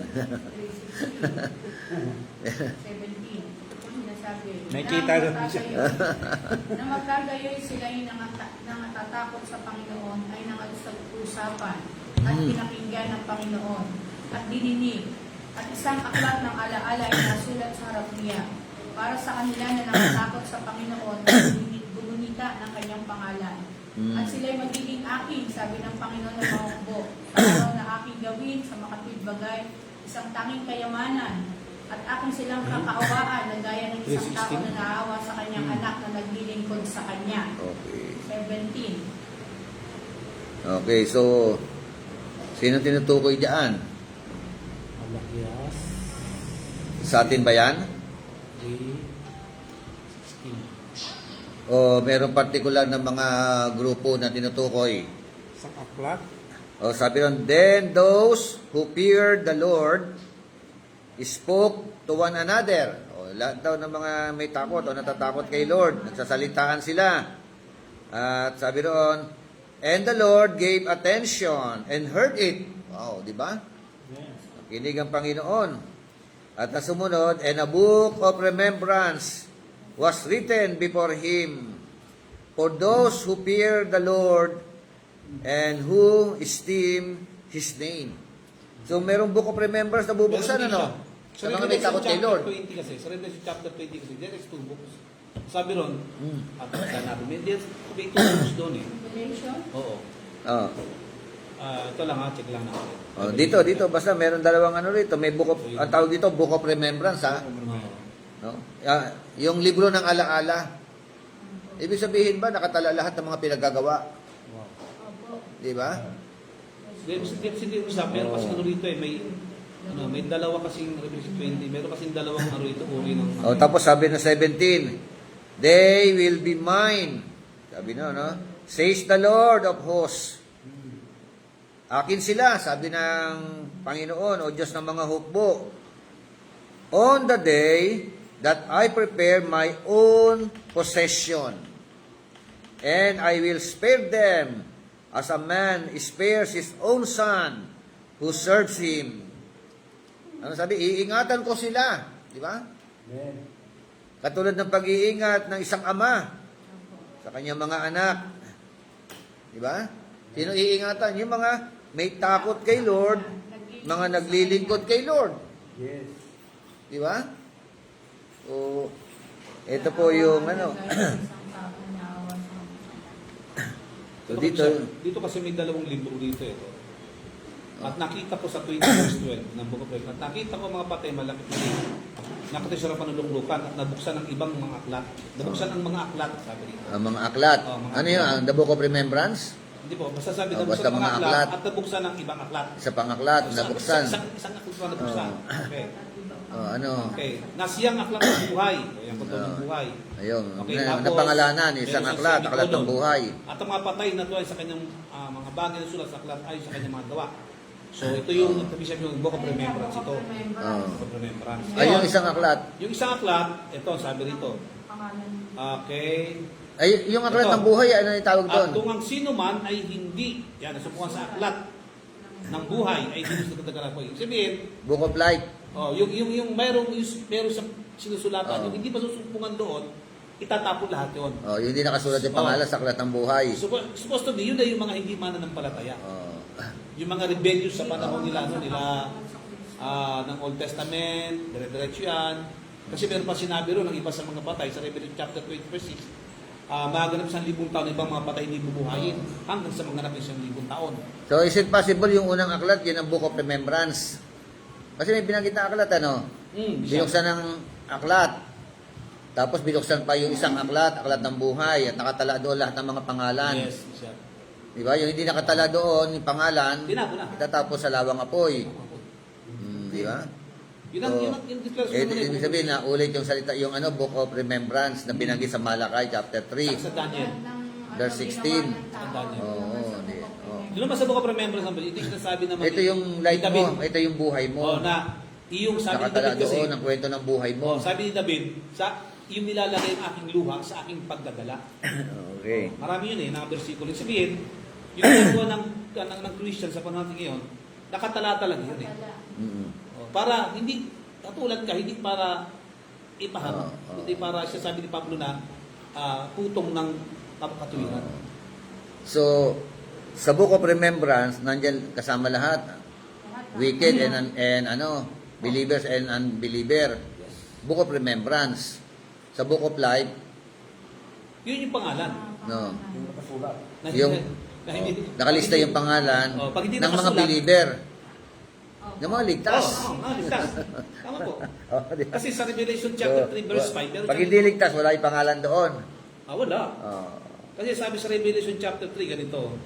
17. Ito sinasabi. Nakita rin siya. Na magkagayoy sila'y nangatatakot sa Panginoon ay nangalusag-usapan at pinakinggan ng Panginoon at dininig at isang aklat ng alaala ay nasulat sa harap niya para sa kanila na nangatakot sa Panginoon at gumunita ng kanyang pangalan. At sila'y magiging akin, sabi ng Panginoon ng mga hukbo, sa araw na aking gawin sa makatwid bagay, isang tanging kayamanan, at aking silang kakaawaan na gaya ng isang tao na naawa sa kanyang anak na naglilingkod sa kanya. Okay. 17. Okay, so sino tinutukoy diyan? Malakias, Sa atin ba yan? 3:16. O merong partikular na mga grupo na tinutukoy? Sa aklat. O sabi ron, then those who feared the Lord spoke to one another. O lahat daw ng mga may takot o natatakot kay Lord, nagsasalitaan sila. At sabi ron, and the Lord gave attention and heard it. Wow, di ba? Yes. Kinig ang Panginoon. At ang sumunod, and a book of remembrance was written before him for those who fear the Lord and who esteem His name. So, merong book of remembrance na bubuksan, Meron din ano? siya. Sa mga may takot kay Lord. Sa Revelation chapter 20 kasi, there is 2 books. Sabi ron, at saan natin, may 2 books doon eh. Revelation. Oo. Oh. Ito lang ha, check lang natin. Oh, dito, basta meron dalawang ano rito. May book of, ang tawag dito, book of remembrance, ha? No? Yung libro ng alaala. Ibig sabihin ba, nakatala lahat ng mga pinagagawa? Opo. Di ba? Hindi usap, meron kasi ano rito eh, may dalawa kasing Revelation 20, meron kasing dalawang ano rito, uri ng... Oh, tapos sabi ng 17, they will be mine. Sabi no, no? Says the Lord of hosts. Akin sila, sabi ng Panginoon o Diyos ng mga hukbo. On the day that I prepare my own possession, and I will spare them as a man spares his own son who serves him. Ano sabi? Iingatan ko sila. Di ba? Amen. Katulad ng pag-iingat ng isang ama sa kanyang mga anak. Di ba? Sino iingatan? Yung mga may takot kay Lord, mga naglilingkod kay Lord. Yes. Di ba? O, ito po yung ano. Isang tao na awa sa So dito, Dito kasi may dalawang libro dito ito. At nakita ko sa 20 verse 12 ng Book of Revelation, at nakita ko mga patay malapit na rin. Nakita siya sa panuluklukan at nabuksan ang ibang mga aklat. Nabuksan ang mga aklat, sabi dito. ang mga aklat. Oh, mga Ano yun? Ang The Book of Remembrance? Hindi po, basta sabi Oh, nabuksan basta ang mga mga aklat, aklat. at nabuksan ang ibang aklat. Sa pangaklat, nabuksan. Isang aklat pa nabuksan. Okay. Ano? Okay. Nasiyang aklat ng buhay. O yung totoo ng buhay. Ayun. Okay, Na tapos, pangalanan, isang meron aklat, sa aklat ng semikolon. buhay. At ang mga patay na tuway sa kanyang mga bagay na sulat sa aklat ay sa kanyang mga gawa. So ito yung sabi siya yung Book of Remembrance ito. Oh. Book of Remembrance. Ay, yung Ngayon, isang aklat. yung isang aklat, ito sabi rito. Pangalan. Okay. Ay, yung aklat Ito. ng buhay, ano yung tawag doon? At kung ang sino man ay hindi, yan, nasubukan sa aklat ng buhay ay hindi sa katagalan ko. Ibig sabihin, Book of Life. yung mayroong sa sinusulatan, Oh. yung hindi masusupungan doon, itatapon lahat yun. Oh, yung hindi nakasulat yung pangalan sa aklat ng buhay. Supposed to be, yun na yung mga hindi mananampalataya. Oh. Yung mga rebellious sa panahon nila, ng Old Testament, dire-diretso yan. Kasi meron pa sinabi ron ng iba sa mga patay, sa Revelation chapter 20 verse 6, maganap sa 1,000 taon, ibang mga patay hindi bubuhayin, hanggang sa mga ganap ng 1,000 taon. So, is it possible yung unang aklat, yun ang Book of Remembrance? Kasi may binanggit na aklat, ano? Binuksan ng aklat. Tapos binuksan pa yung isang aklat ng buhay, at nakatala doon lahat ng mga pangalan. Yes, siya. Di ba? Yung hindi nakatala doon, yung pangalan, Tinapon na. itatapos sa lawang apoy. Di ba? Yun ang declaration mo Ibig sabihin na ulit yung salita, yung ano, Book of Remembrance na binanggit sa Malakay chapter 3. sa Daniel. Verse 16. Oo. Doon naman sa Book of Remembrance, ito yung sinasabi naman Ito yung life ni David. mo, ito yung buhay mo. Na yung sabi ni Nakatala David kasi, doon ang kwento ng buhay mo. sabi ni David, yung nilalagay ang aking luha sa aking pagdadala. Okay. Marami yun na versikulo. Yung sabihin, yung ginagawa ng Christian sa panahon natin ngayon, nakatala talaga yun Mm. Para hindi, katulad ka, hindi para ipaham, Oo. hindi para siya sabi ni Pablo na putong ng katuwiran. So, sa Book of Remembrance, nandyan kasama lahat. Wicked and believers and unbeliever. Book of Remembrance. Sa Book of Life, Yun yung pangalan. no. Yung nakasulat. Na Yung na hindi, nakalista yung pangalan pag hindi ng mga nakasulat- believer. Ng mga ligtas. ligtas. Tama po. Oh, di ba? Kasi sa Revelation chapter 3 verse 5, pero Pag hindi ligtas, wala yung pangalan doon. wala. Oh. Kasi sabi sa Revelation chapter 3 ganito.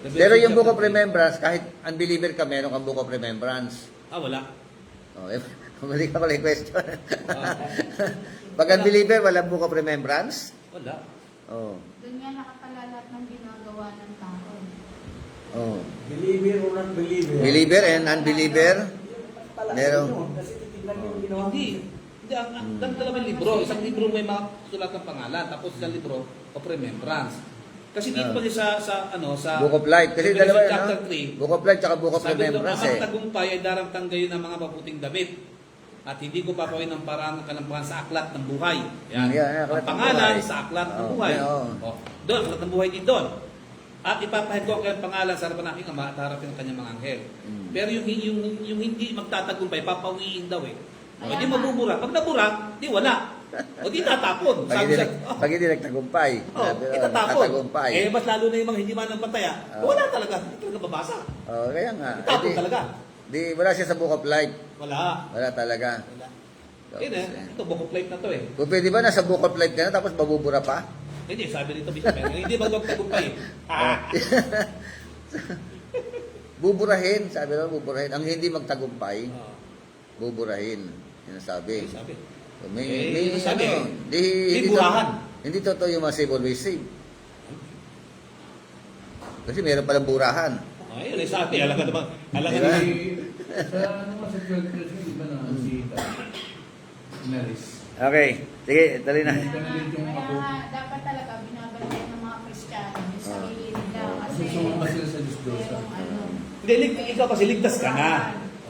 Revelation Pero yung Book of chapter 3, Remembrance, kahit unbeliever ka, meron kang Book of Remembrance. wala. Oh, bumalik ako lang yung question. Ah. Pag unbeliever, walang Book of Remembrance? Wala. Oh. Doon nga nakatala lahat ng ginagawa ng tao. Oh. Believer or not believer. Believer and unbeliever? Meron. Kasi titignan yung ginawa. Hindi. Hindi, ang dalawang libro. Isang libro may mga sulat ng pangalan, tapos isang libro of remembrance. Kasi dito pa sa Book of Life. Kasi Revelation dalawa yun, chapter no? 3, Book of Life tsaka Book of sabi doon, Remembrance ang eh. tagumpay ay darangtang gayon ng mga mabuting damit. At hindi ko papawin ng parang ng kalampahan sa aklat ng buhay. Yan. Yan, aklat Ang ng pangalan buhay. sa aklat ng Oo, buhay. oo. Doon, aklat ng buhay din doon. At ipapahid ko ang kanyang pangalan sa harapan ng aking ama at harapin ng kanyang mga anghel. Pero yung hindi magtatagumpay, papawiin daw eh. O di mabubura. Pag nabura, di wala. O di tatapon. Pag hindi nagtagumpay. Itatapon. Nagtagumpay. Eh, mas lalo na yung mga hindi man ng pataya. Wala talaga. Hindi talaga babasa. Oh, kaya nga. Itapon talaga. Wala siya sa Book of Life. Wala. Wala talaga. Wala. Ito, book of life na to eh. Kung pwede ba nasa Book of Life ka na tapos mabubura pa? Hindi, sabi nito, Bishop, hindi ba magtagumpay? Buburahin, sabi lang buburahin. Ang hindi magtagumpay, buburahin. Yan ang sabi. Sabi. May sabi, hindi burahan. Hindi totoo yung mga save always save. Kasi meron palang burahan. Ayun, sabi, alam ka naman. Alam ka Diba? naman. Sa naman sa 12 years, di ba na si Naris? Okay, sige, dali na. Kaya Kaya dapat talaga binabalikan ng mga Kristiyano yung sarili nila kasi sumamba sila sa Diyos doon. merong ano. Hindi, ikaw kasi ligtas ka na.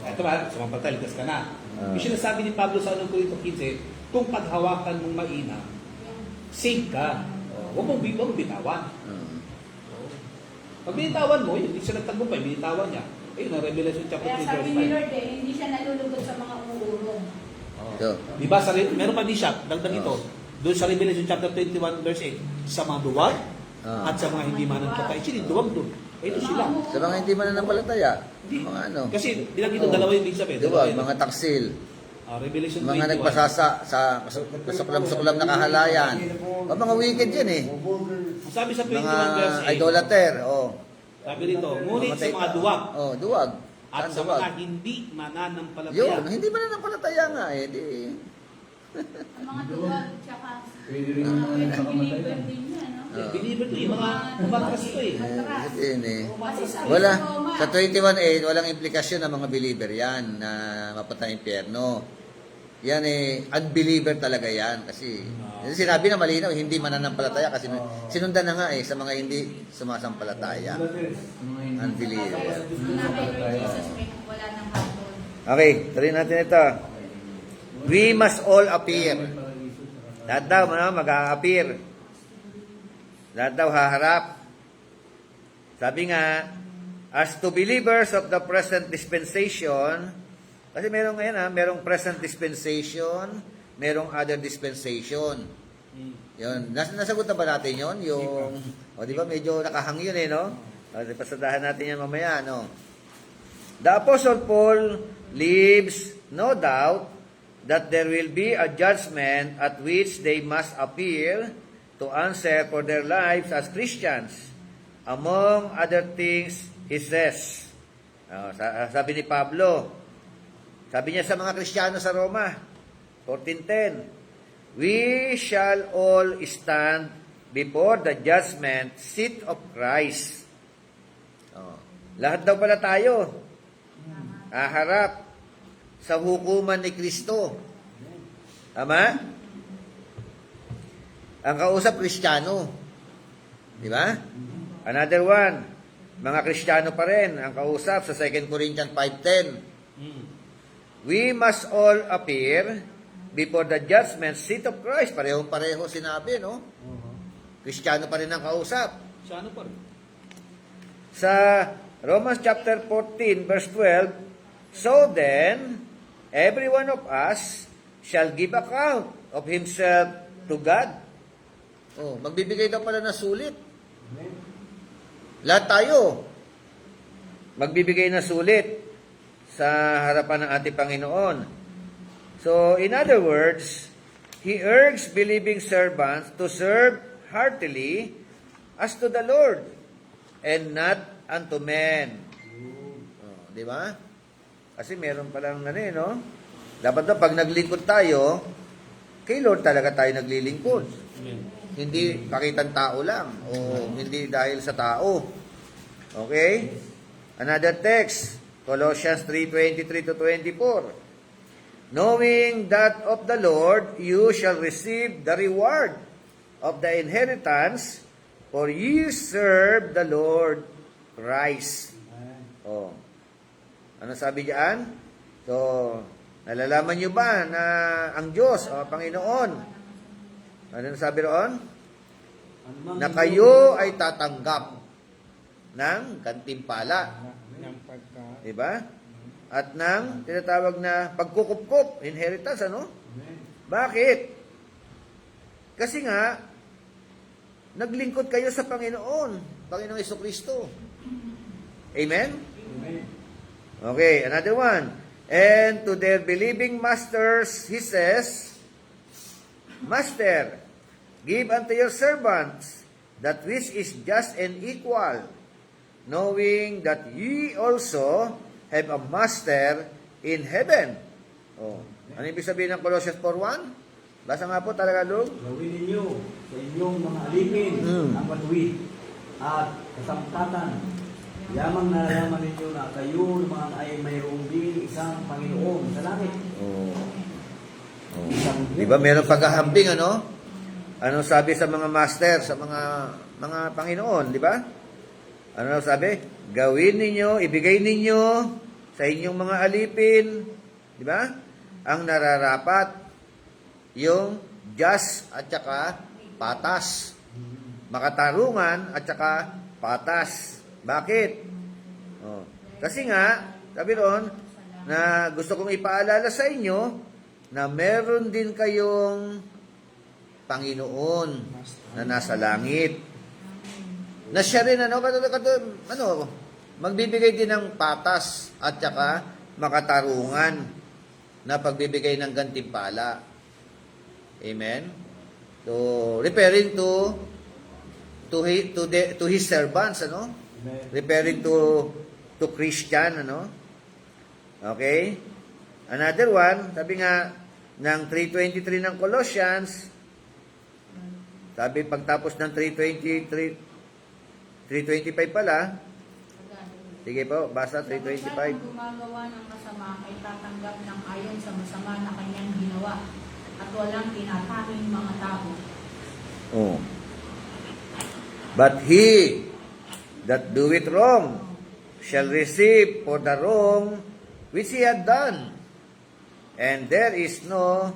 Ito ba, sumampalta, ligtas ka na. Yung sinasabi ni Pablo sa 1 Corinto 15, kung paghawakan mong mainam, save ka. Huwag mong bitawan. Pag binitawan mo, hindi siya nagtagumpay, binitawan niya. Ayun, ang Revelation chapter 3 Kaya sabi verse ni 5. Lord hindi siya nalulugod sa mga uurong. So, Di ba, meron pa din siya, dagdag ito, doon sa Revelation chapter 21 verse 8, sa mga duwag at sa mga hindi mananampalataya. Siniduwag doon. Ito sila. sa mga hindi mananampalataya, mga ano, Kasi bilang ito, dalawa yung big sabihin. diba, mga taksil, Revelation mga 21. nagbasasa sa suklam-suklam na kahalayan. O, mga wicked yan eh. Sabi sa 21 Mga verse 8, idolater, sabi rito, ngunit sa mga duwag duwag. at Saan sa duwag? mga hindi mananampalataya. Yun, hindi mananampalataya nga eh. Di, Ang mga duwag tsaka Pwede rin yung mga pwede nakakamatay believer lang. din yan, no? Believer to, yung mga umatras to eh. yun eh. Kasi sabi Wala, sa Roma, sa 21.8, walang implikasyon ng mga believer yan na mapunta ng impyerno. Yan eh, unbeliever talaga yan. Kasi sinabi na malinaw, hindi mananampalataya kasi sinundan na nga eh sa mga hindi sumasampalataya. Unbeliever. sinabi Lord Jesus, may wala ng hapon. Okay, tuloy natin ito. We must all appear. Lahat daw, mag-a-appear. Lahat daw haharap. Sabi nga, as to believers of the present dispensation, kasi merong ngayon merong present dispensation, merong other dispensation. Yun, nasagot na ba natin yun? Yung, di ba medyo nakahang yun eh, no? Pasadahan natin yan mamaya, no? The Apostle Paul leaves no doubt that there will be a judgment at which they must appear to answer for their lives as Christians. Among other things, he says, sabi ni Pablo, sabi niya sa mga Kristiyano sa Roma, 14:10, we shall all stand before the judgment seat of Christ. Lahat daw pala tayo haharap sa hukuman ni Kristo. Tama? Ang kausap, Kristiyano. Di ba? Another one, mga Kristiyano pa rin, ang kausap sa 2 Corinthians 5:10. We must all appear before the judgment seat of Christ. Parehong-pareho sinabi, no? Kristiyano pa rin ang kausap. Sa ano pa rin? Sa Romans chapter 14, verse 12, so then, every one of us shall give account of himself to God. Oh, magbibigay daw pala na sulit. Lahat tayo magbibigay na sulit sa harapan ng ating Panginoon. So, in other words, He urged believing servants to serve heartily as to the Lord and not unto men. Oh, di ba? Kasi meron palang no? Dapat daw pag naglingkod tayo, kay Lord talaga tayo naglilingkod. Hindi pakitang tao lang o hindi dahil sa tao. Okay? Another text, Colossians 3:23-24. Knowing that of the Lord you shall receive the reward of the inheritance, For ye serve the Lord Christ. Oh. Ano sabi diyan? So, nalalaman nyo ba na ang Diyos o Panginoon? Ano sabi roon? Na kayo ay tatanggap ng gantimpala. ng pagka Diba? At ng tinatawag na pagkukupkup, inheritance, ano? Bakit? Kasi nga, naglingkod kayo sa Panginoon, Panginoong Jesucristo. Amen? Okay, another one. And to their believing masters, he says, Master, give unto your servants that which is just and equal, knowing that ye also have a master in heaven. Oh. Ano ibig sabihin ng Colossians 4:1? Basa nga po talaga, Lug. Gawin ninyo sa inyong mga alipin ang matuwid at kasampatan. Yamang nalalaman ninyo na kayo naman ay mayroong din isang Panginoon sa langit. Oh. Di ba meron paghahambing, ano? Ano sabi sa mga master, sa mga Panginoon, di ba? Ano sabi? Gawin ninyo, ibigay ninyo sa inyong mga alipin, di ba? Ang nararapat, yung just at saka patas. Makatarungan at saka patas. Bakit? Oh. Kasi nga, sabi roon, na gusto kong ipaalala sa inyo na meron din kayong Panginoon na nasa langit. Na siya rin, magbibigay din ng patas at saka makatarungan na pagbibigay ng gantimpala. Amen? So, referring to his servants, ano? Referring to Christian, ano? Okay? Another one, sabi nga ng 3:23 ng Colossians, sabi pagtapos ng 3:25 pala, sige po, basa Sapagkat 3:25. ang gumagawa ng masama ay tatanggap ng ayon sa masama na kanyang ginawa at walang tinatanging mga tao. Oh. But he that doeth wrong shall receive for the wrong which he had done. And there is no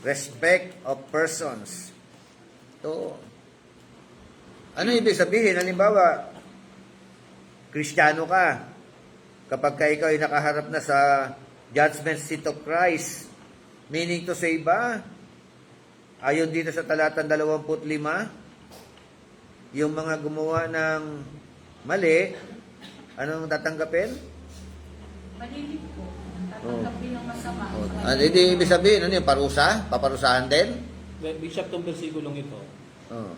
respect of persons. So, ano ibig sabihin? Halimbawa, Kristiyano ka. Kapag ka ikaw ay nakaharap na sa judgment seat of Christ, meaning to say ba, ayon dito sa talatang 25, yung mga gumawa ng mali, anong tatanggapin? Malilit po. Tatanggapin ng masama. Hindi ibig sabihin, ano yung parusa? Paparusahan din? Bishop, itong versikulong ito, Oh.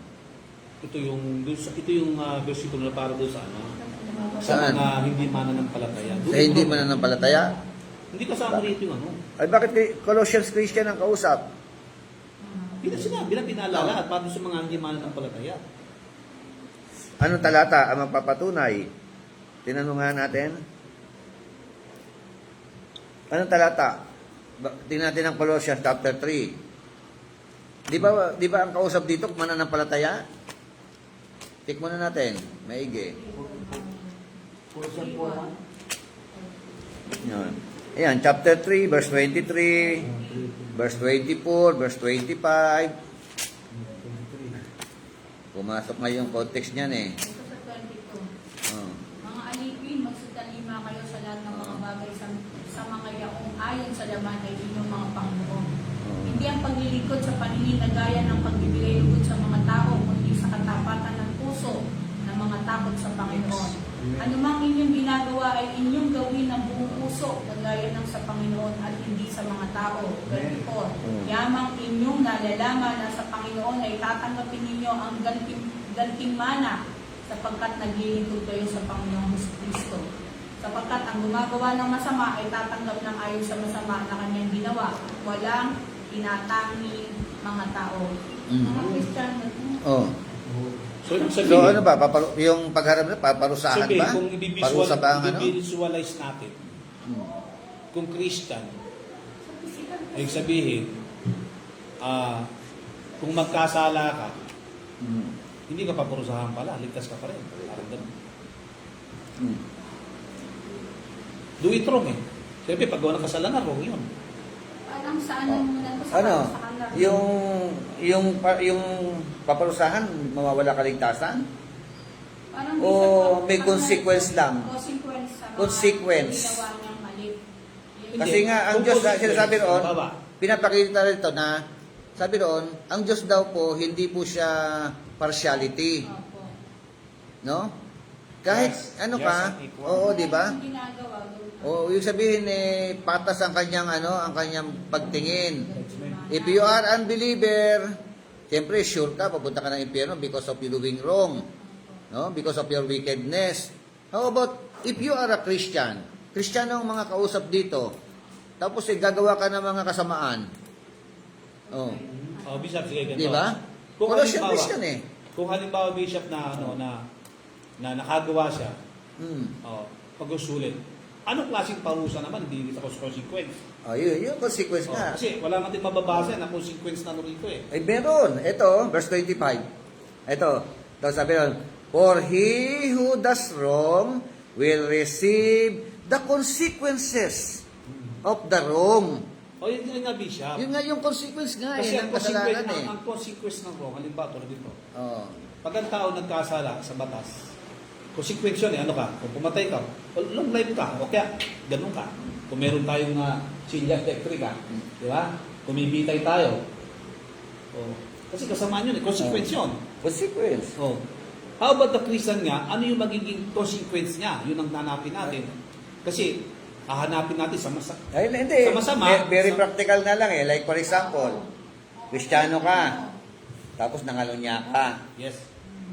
ito yung versikulo na para doon sa ano? Sa Saan? mga hindi mananampalataya. Sa hindi mananampalataya? Hindi kasama rito yung ano. Ay bakit Colossians Christian ang kausap? Hindi na sinabi lang pinaalala at para sa mga hindi mananampalataya. Anong talata ang magpapatunay? Tinanong nga natin. Anong talata? Tingnan natin ang Colossians chapter 3. Di ba ang kausap dito mananampalataya? Tik muna natin. Maigi. Yan. Ayan, chapter 3, verse 23, verse 24, verse 25. Pumasok na yung context niyan eh. Ito sa 22. Oh. Mga alipin, magsutalima kayo sa lahat ng mga bagay sa mga yaong ayon sa laman ay inyong mga Panginoon. Hindi ang paglilingkod sa paningin na gaya ng pagbibigay lugod sa mga tao, kundi sa katapatan ng puso ng mga takot sa Panginoon. Anumang inyong ginagawa ay inyong gawin ng buong puso, kagaya ng sa Panginoon at hindi sa mga tao. 24. Yamang inyong nalalaman na sa Panginoon ay tatanggapin ninyo ang ganting mana sapagkat naglilingkod kayo sa Panginoong Kristo. Sapagkat ang gumagawa ng masama ay tatanggap ng ayon sa masama na kanyang ginawa. Walang tinatanging mga tao. Mga Christian, Oh. So, So ano ba? Yung pagharap na, paparusahan sabihin, ba? kung Parusa ba ang ano? i-visualize natin, kung Christian, ay sabihin, kung magkasala ka, hindi ka paparusahan pala, ligtas ka pa rin. Parang ganun. Hmm. Do it wrong eh. Siyempre, pag gawa ng kasalanan, wrong yun. Parang saan muna sa Ano? sa kanila. Yung paparusahan, mawawala kaligtasan? Parang O minsan, may pag- consequence lang? Consequence sa mga Consequence. ginawa niyang mali. Yun. Kasi nga, ang Kung Diyos na consequence, sinasabi roon, baba. pinapakita rito na, sabi roon, ang Diyos daw po, hindi po siya partiality. Opo. No? Kahit Yes, ano yes, ka, and equal. oo, di ba? Yung ginagawa, ganun. O, yung sabihin patas ang kanyang ang kanyang pagtingin. If you are unbeliever, siyempre sure ka papunta ka ng impyerno because of you doing wrong. No? Because of your wickedness. How about if you are a Christian? Kristiyano ang mga kausap dito. Tapos gagawa ka ng mga kasamaan. Oh. Oh, Bishop, sige, ganito. Di ba? Kung Pero siya halimbawa, Christian eh. kung halimbawa, Bishop, na nakagawa siya, Hmm. pag-usulit, anong klaseng parusa naman, hindi sa consequence? Oh, yun consequence Oh, nga. kasi wala natin mababasa na consequence na rito eh. Ay, meron. Ito, verse 25. Ito, sabi ron, for he who does wrong will receive the consequences of the wrong. O yun nga, Bishop. Yun nga yung consequence nga Kasi ng kasalanan eh. ang consequence ng wrong, halimbawa tulad dito, Oh. pag ang tao nagkasala sa batas, consequence yun eh, ano ka, kung pumatay ka, long life ka, o kaya, ganun ka. Kung meron tayong Chilean electric ka, di ba? Kumibitay tayo. Oh. Kasi kasamaan yun eh, consequence yun. Consequence. Oh. How about the Christian nga, ano yung magiging consequence niya? Yun ang hanapin natin. Kasi, hahanapin natin sa Ay, hindi. Sa masama, Very sa- practical na lang eh. Like for example, Kristiyano ka, tapos nangalunya ka. Yes.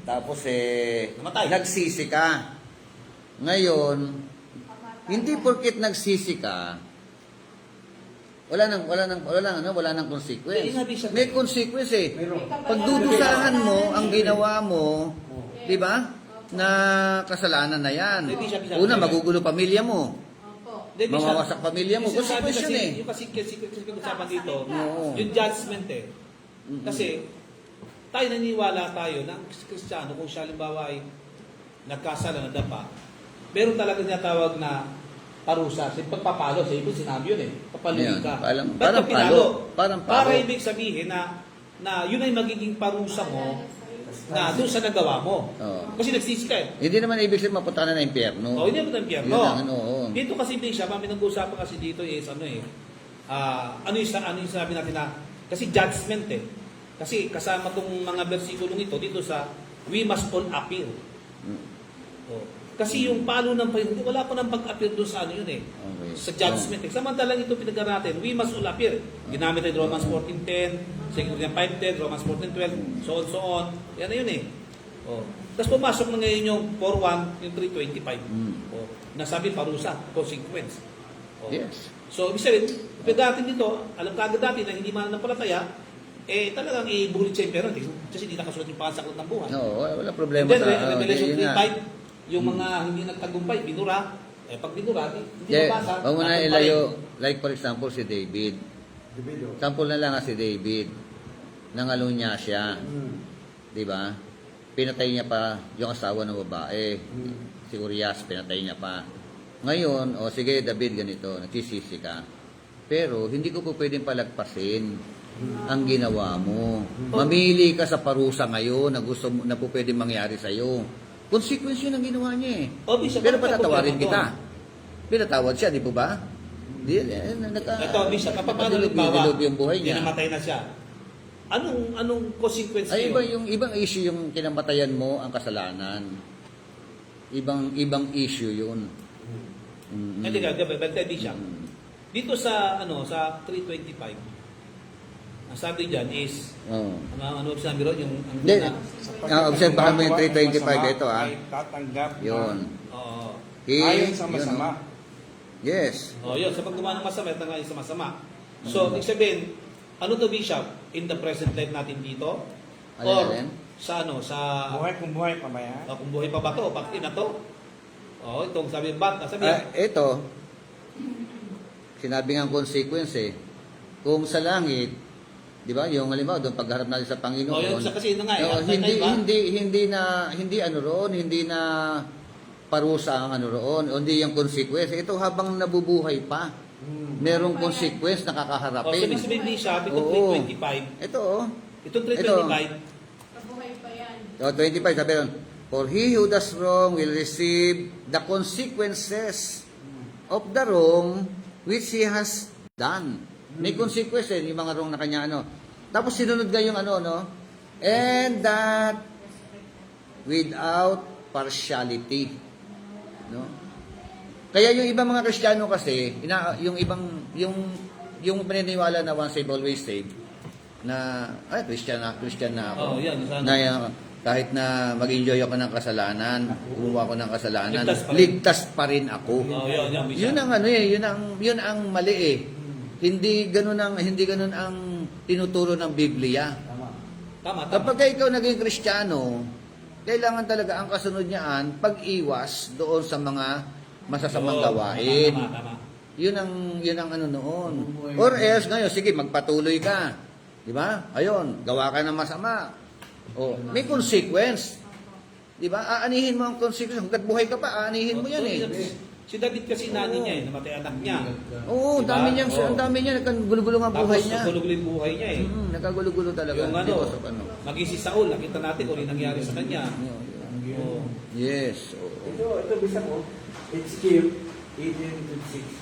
Tapos Namatay. nagsisi ka. Ngayon, hindi porket nagsisi ka, wala nang consequence. Hindi nga, Bishop. May consequence eh. Meron. Pagdudusahan mo ang ginawa mo, 'di ba? Na kasalanan na 'yan. Hindi, Bishop. Una, magugulo pamilya mo. Opo. Hindi, Bishop. Mawawasak pamilya mo. Yung sinasabi Consequence yun kasi, eh. yung kasi usapan dito, Oo. yung judgment eh. Kasi, tayo naniniwala tayo na ang Kristiyano, kung siya halimbawa ay nagkasala na dapa, meron talaga tinatawag na parusa. Kasi pagpapalo, sa ibig sinabi yun eh. Papaluin Yan. ka. Parang Ba't ka palo. pinalo? Parang Para palo. ibig sabihin na yun ay magiging parusa mo na doon sa nagawa mo. Oo. Kasi nagsisi ka eh. Hindi naman ibig sabihin mapunta ka na ng impyerno. Oh, hindi mo ng impyerno. Yun lang, oo. Dito kasi Bishop, ang pinag-uusapan kasi dito is ano yung sabi natin na, kasi judgment eh. Kasi kasama tong mga versikulong ito dito sa we must all appeal. Oh. Kasi yung palo ng Panginoon, wala pa nang pag-appeal doon sa ano yun eh. Okay. Sa judgment. Eh. Samantalang ito pinag natin, we must all appeal. Ginamit tayo Romans 14:10, 2 Corinthians 5:10, Romans 14:12, so on. Yan na yun eh. Oh. Tapos pumasok na ngayon yung 4:1, yung 3:25. Oh. Nasabi parusa, consequence. Oh. Yes. So, ibig sabihin, pagdating dito, alam ka agad natin na hindi mananampalataya, talagang ibulit sa impyerno. Kasi hindi nakasulat yung pangasaklot ng buhay. No, wala And problema then, sa Revelation yun nga. 3:5, yung mga hindi nagtagumpay, binura. Pag binura, hindi Yeah, mabasa. huwag mo na natin ilayo, like for example si David. Divido. Sample na lang si David. Nangalunya siya, di ba? Pinatay niya pa yung asawa ng babae. Si Urias, pinatay niya pa. Ngayon, sige David, ganito, nagsisisi ka. Pero hindi ko po pwedeng palagpasin ang ginawa mo. Mamili ka sa parusa ngayon na gusto mo, na po pwedeng mangyari sa iyo. Consequence yun ang ginawa niya eh. Bishop, Pero ano ka patatawarin problema kita. Pinatawad siya, di po ba? Ito, Bishop, paano Dilog yung buhay niya. namatay na siya. Anong consequence Ay, yun? ibang issue yung kinamatayan mo ang kasalanan. Ibang issue yun. Hindi ka, bagtay siya. Dito sa sa 3:25, ang sabi diyan is Oh. ano sabi ron yung Hindi. Obserbahan mo yung 3:25 ito Ay tatanggap na Yun. Oo. ayon sa Yun, masama. Yes. Oh, yun. Sa paggumawa ng masama, ito nga yung sa masama. So, ibig sabihin, ano to Bishop? In the present life natin dito? Alin? Sa Buhay kung buhay pa ba yan? kung buhay pa ba to? Bakit na to? Oh, itong sabi, sabi, Ito, sinabi nga consequence eh. Kung sa langit, Di ba? Yung halimbawa, doon pagharap natin sa Panginoon. Oh, yun sa kasi yun na nga, Oo, antay tayo ba? hindi ano roon, hindi na parusa ang ano roon, hindi yung consequence. Ito habang nabubuhay pa, merong consequence na Oh, so kakaharapin. ibig sabihin, Bishop, ito Oo. 325. Ito oh. Itong 325, Kabuhay pa yan. So, 25, sabi ron, for he who does wrong will receive the consequences of the wrong which he has done. May consequence yung mga wrong na kanya ano. Tapos sinunod nga yung ano, no? And that without partiality. No? Kaya yung ibang mga Kristiyano kasi, yung paniniwala na once saved, always saved, na, ay, Christian na ako. Oh, yan, sana. Na, kahit na mag-enjoy ako ng kasalanan, gumawa ko ng kasalanan, Ligtas pa rin. ligtas pa rin ako. oh, yun, Bishop. Yun ang ano yun ang mali eh. Hindi ganun ang tinuturo ng Biblia. Tama. Tama. Kapag ikaw naging Kristiyano, kailangan talaga ang kasunod niyaan pag-iwas doon sa mga masasamang Oo, gawain. Tama. Yun ang ano noon. Or else ngayon, sige, magpatuloy ka. Di ba? Ayun, gawa ka ng masama. O, may consequence. Di ba? Aanihin mo ang consequence. Hanggat buhay ka pa, aanihin mo yan eh. Si David kasi nani niya eh, namatay anak niya. Oo, Diba? ang dami niya, nagkagulo-gulo ang buhay Tapos niya. nagulugol yung buhay niya eh. Nagkagulo-gulo talaga. Yung ano, Because of ano. maging si Saul, nakita natin kung ano yung nangyari sa kanya. Oh. Yes. oo. Ito bisa mo, it's Kim 18:26.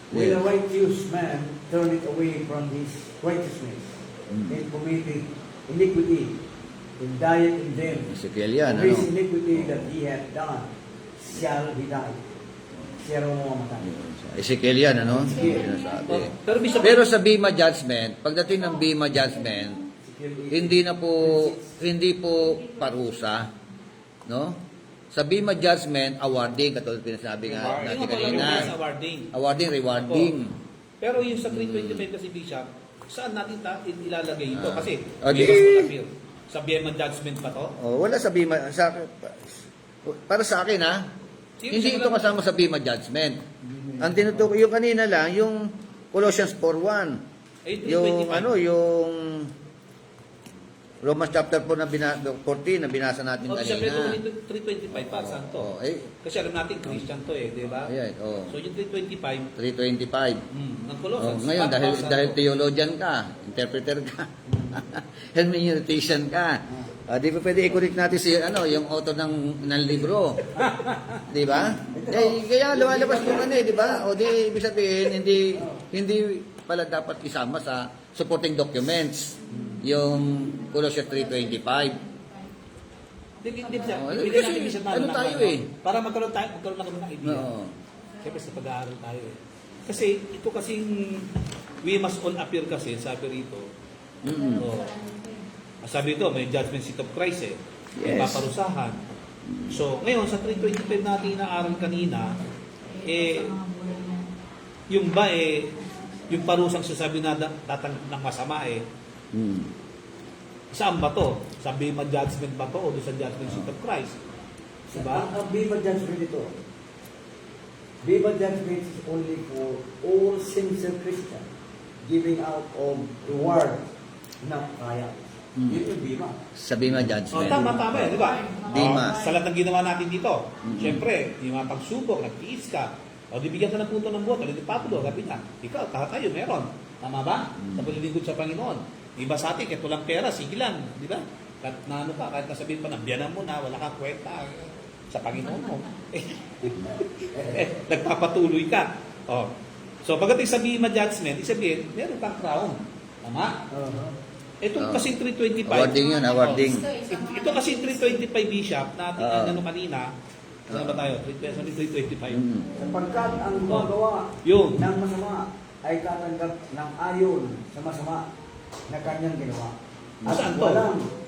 When Yeah. a righteous man turneth away from his righteousness and committed iniquity and dieth in them, Ezekiel yan, for his ano? iniquity that he hath done, shall he die. Siya raw mamamatay. Ezekiel yan, ano? Ezekiel. Sinasabi. Oh, pero Bishop, Pero sa Bema Judgment, pagdating ng Bema Judgment, hindi po parusa, no? Sa Bema Judgment, awarding, katulad pinasabi nga natin yung kanina. sa awarding. Awarding, rewarding. Pero yung sa 325 kasi Bishop, saan natin ilalagay ito? Kasi Ah, may di- mas appear. Sa Bema Judgment pa to? Oh, wala sa Bema, para sa akin ha, hindi ito kasama sa Bema Judgment. Ang tinutukoy yung kanina lang, yung Colossians 4:1. Ay, Yung 325. yung Romans chapter 4 14 na binasa natin Oh, Bishop, ito kanina. 325 pa, saan to? Oh, eh, Kasi alam natin, Christian to eh, di ba? ayan, oh. So yung 325, 325. ng Oh, Colossians. ngayon saan dahil to? theologian ka, interpreter ka. Hermeneutician ka. Di ba pwede i-correct natin si yung author ng libro. Di ba? Kaya lumalabas yung di ba? O di ibig sabihin hindi pala dapat isama sa supporting documents yung Colossians 3:25. Hindi siya. Oh, Bigyan kasi natin siya ano tayo eh. Para magkaroon na kami ng idea. Oo. Siyempre sa pag-aaral tayo eh. Kasi ito kasing we must all appear kasi, sabi rito. Mm. Oh. Sabi rito, may judgment seat of Christ eh. May Yes. paparusahan. So, ngayon, sa 325 natin inaaral kanina, yung ba yung parusang sasabi na tatanggap ng masama Mm. saan ba to? Sa Bema Judgment ba to o doon sa Judgment Seat of Christ? Diba? Ang Bema Judgment ito, Bema Judgment is only for all sincere Christians giving out of reward na kaya. Yun yung Bema. Sa Bema Oh, Judgment. tama eh, di ba? Bema. Sa lahat ng ginawa natin dito, Mhm. syempre, yung mga pagsubok, nagtiis ka, o dibigyan ka ng punto ng buhat, alin Pablo, sabi niya, ikaw, tayo, meron. Tama ba? Sa paglilingkod sa Panginoon. Iba sa atin, kahit walang pera, sige lang, di ba? Kahit na ano pa, kahit nasabihin pa na, biyanan mo na, wala kang kwenta sa Panginoon mo. Nagpapatuloy ka. Oh. So, pagdating sa Bema Judgment, isabihin, meron kang crown. Tama? Ito kasi 325. Awarding yun, awarding. Ito kasi 325 Bishop natin ano kanina. Saan ba tayo? 325. Mm. Sapagkat ang gumagawa Yun. ng masama ay tatanggap ng ayon sa masama na kanyang ginawa. Saan to?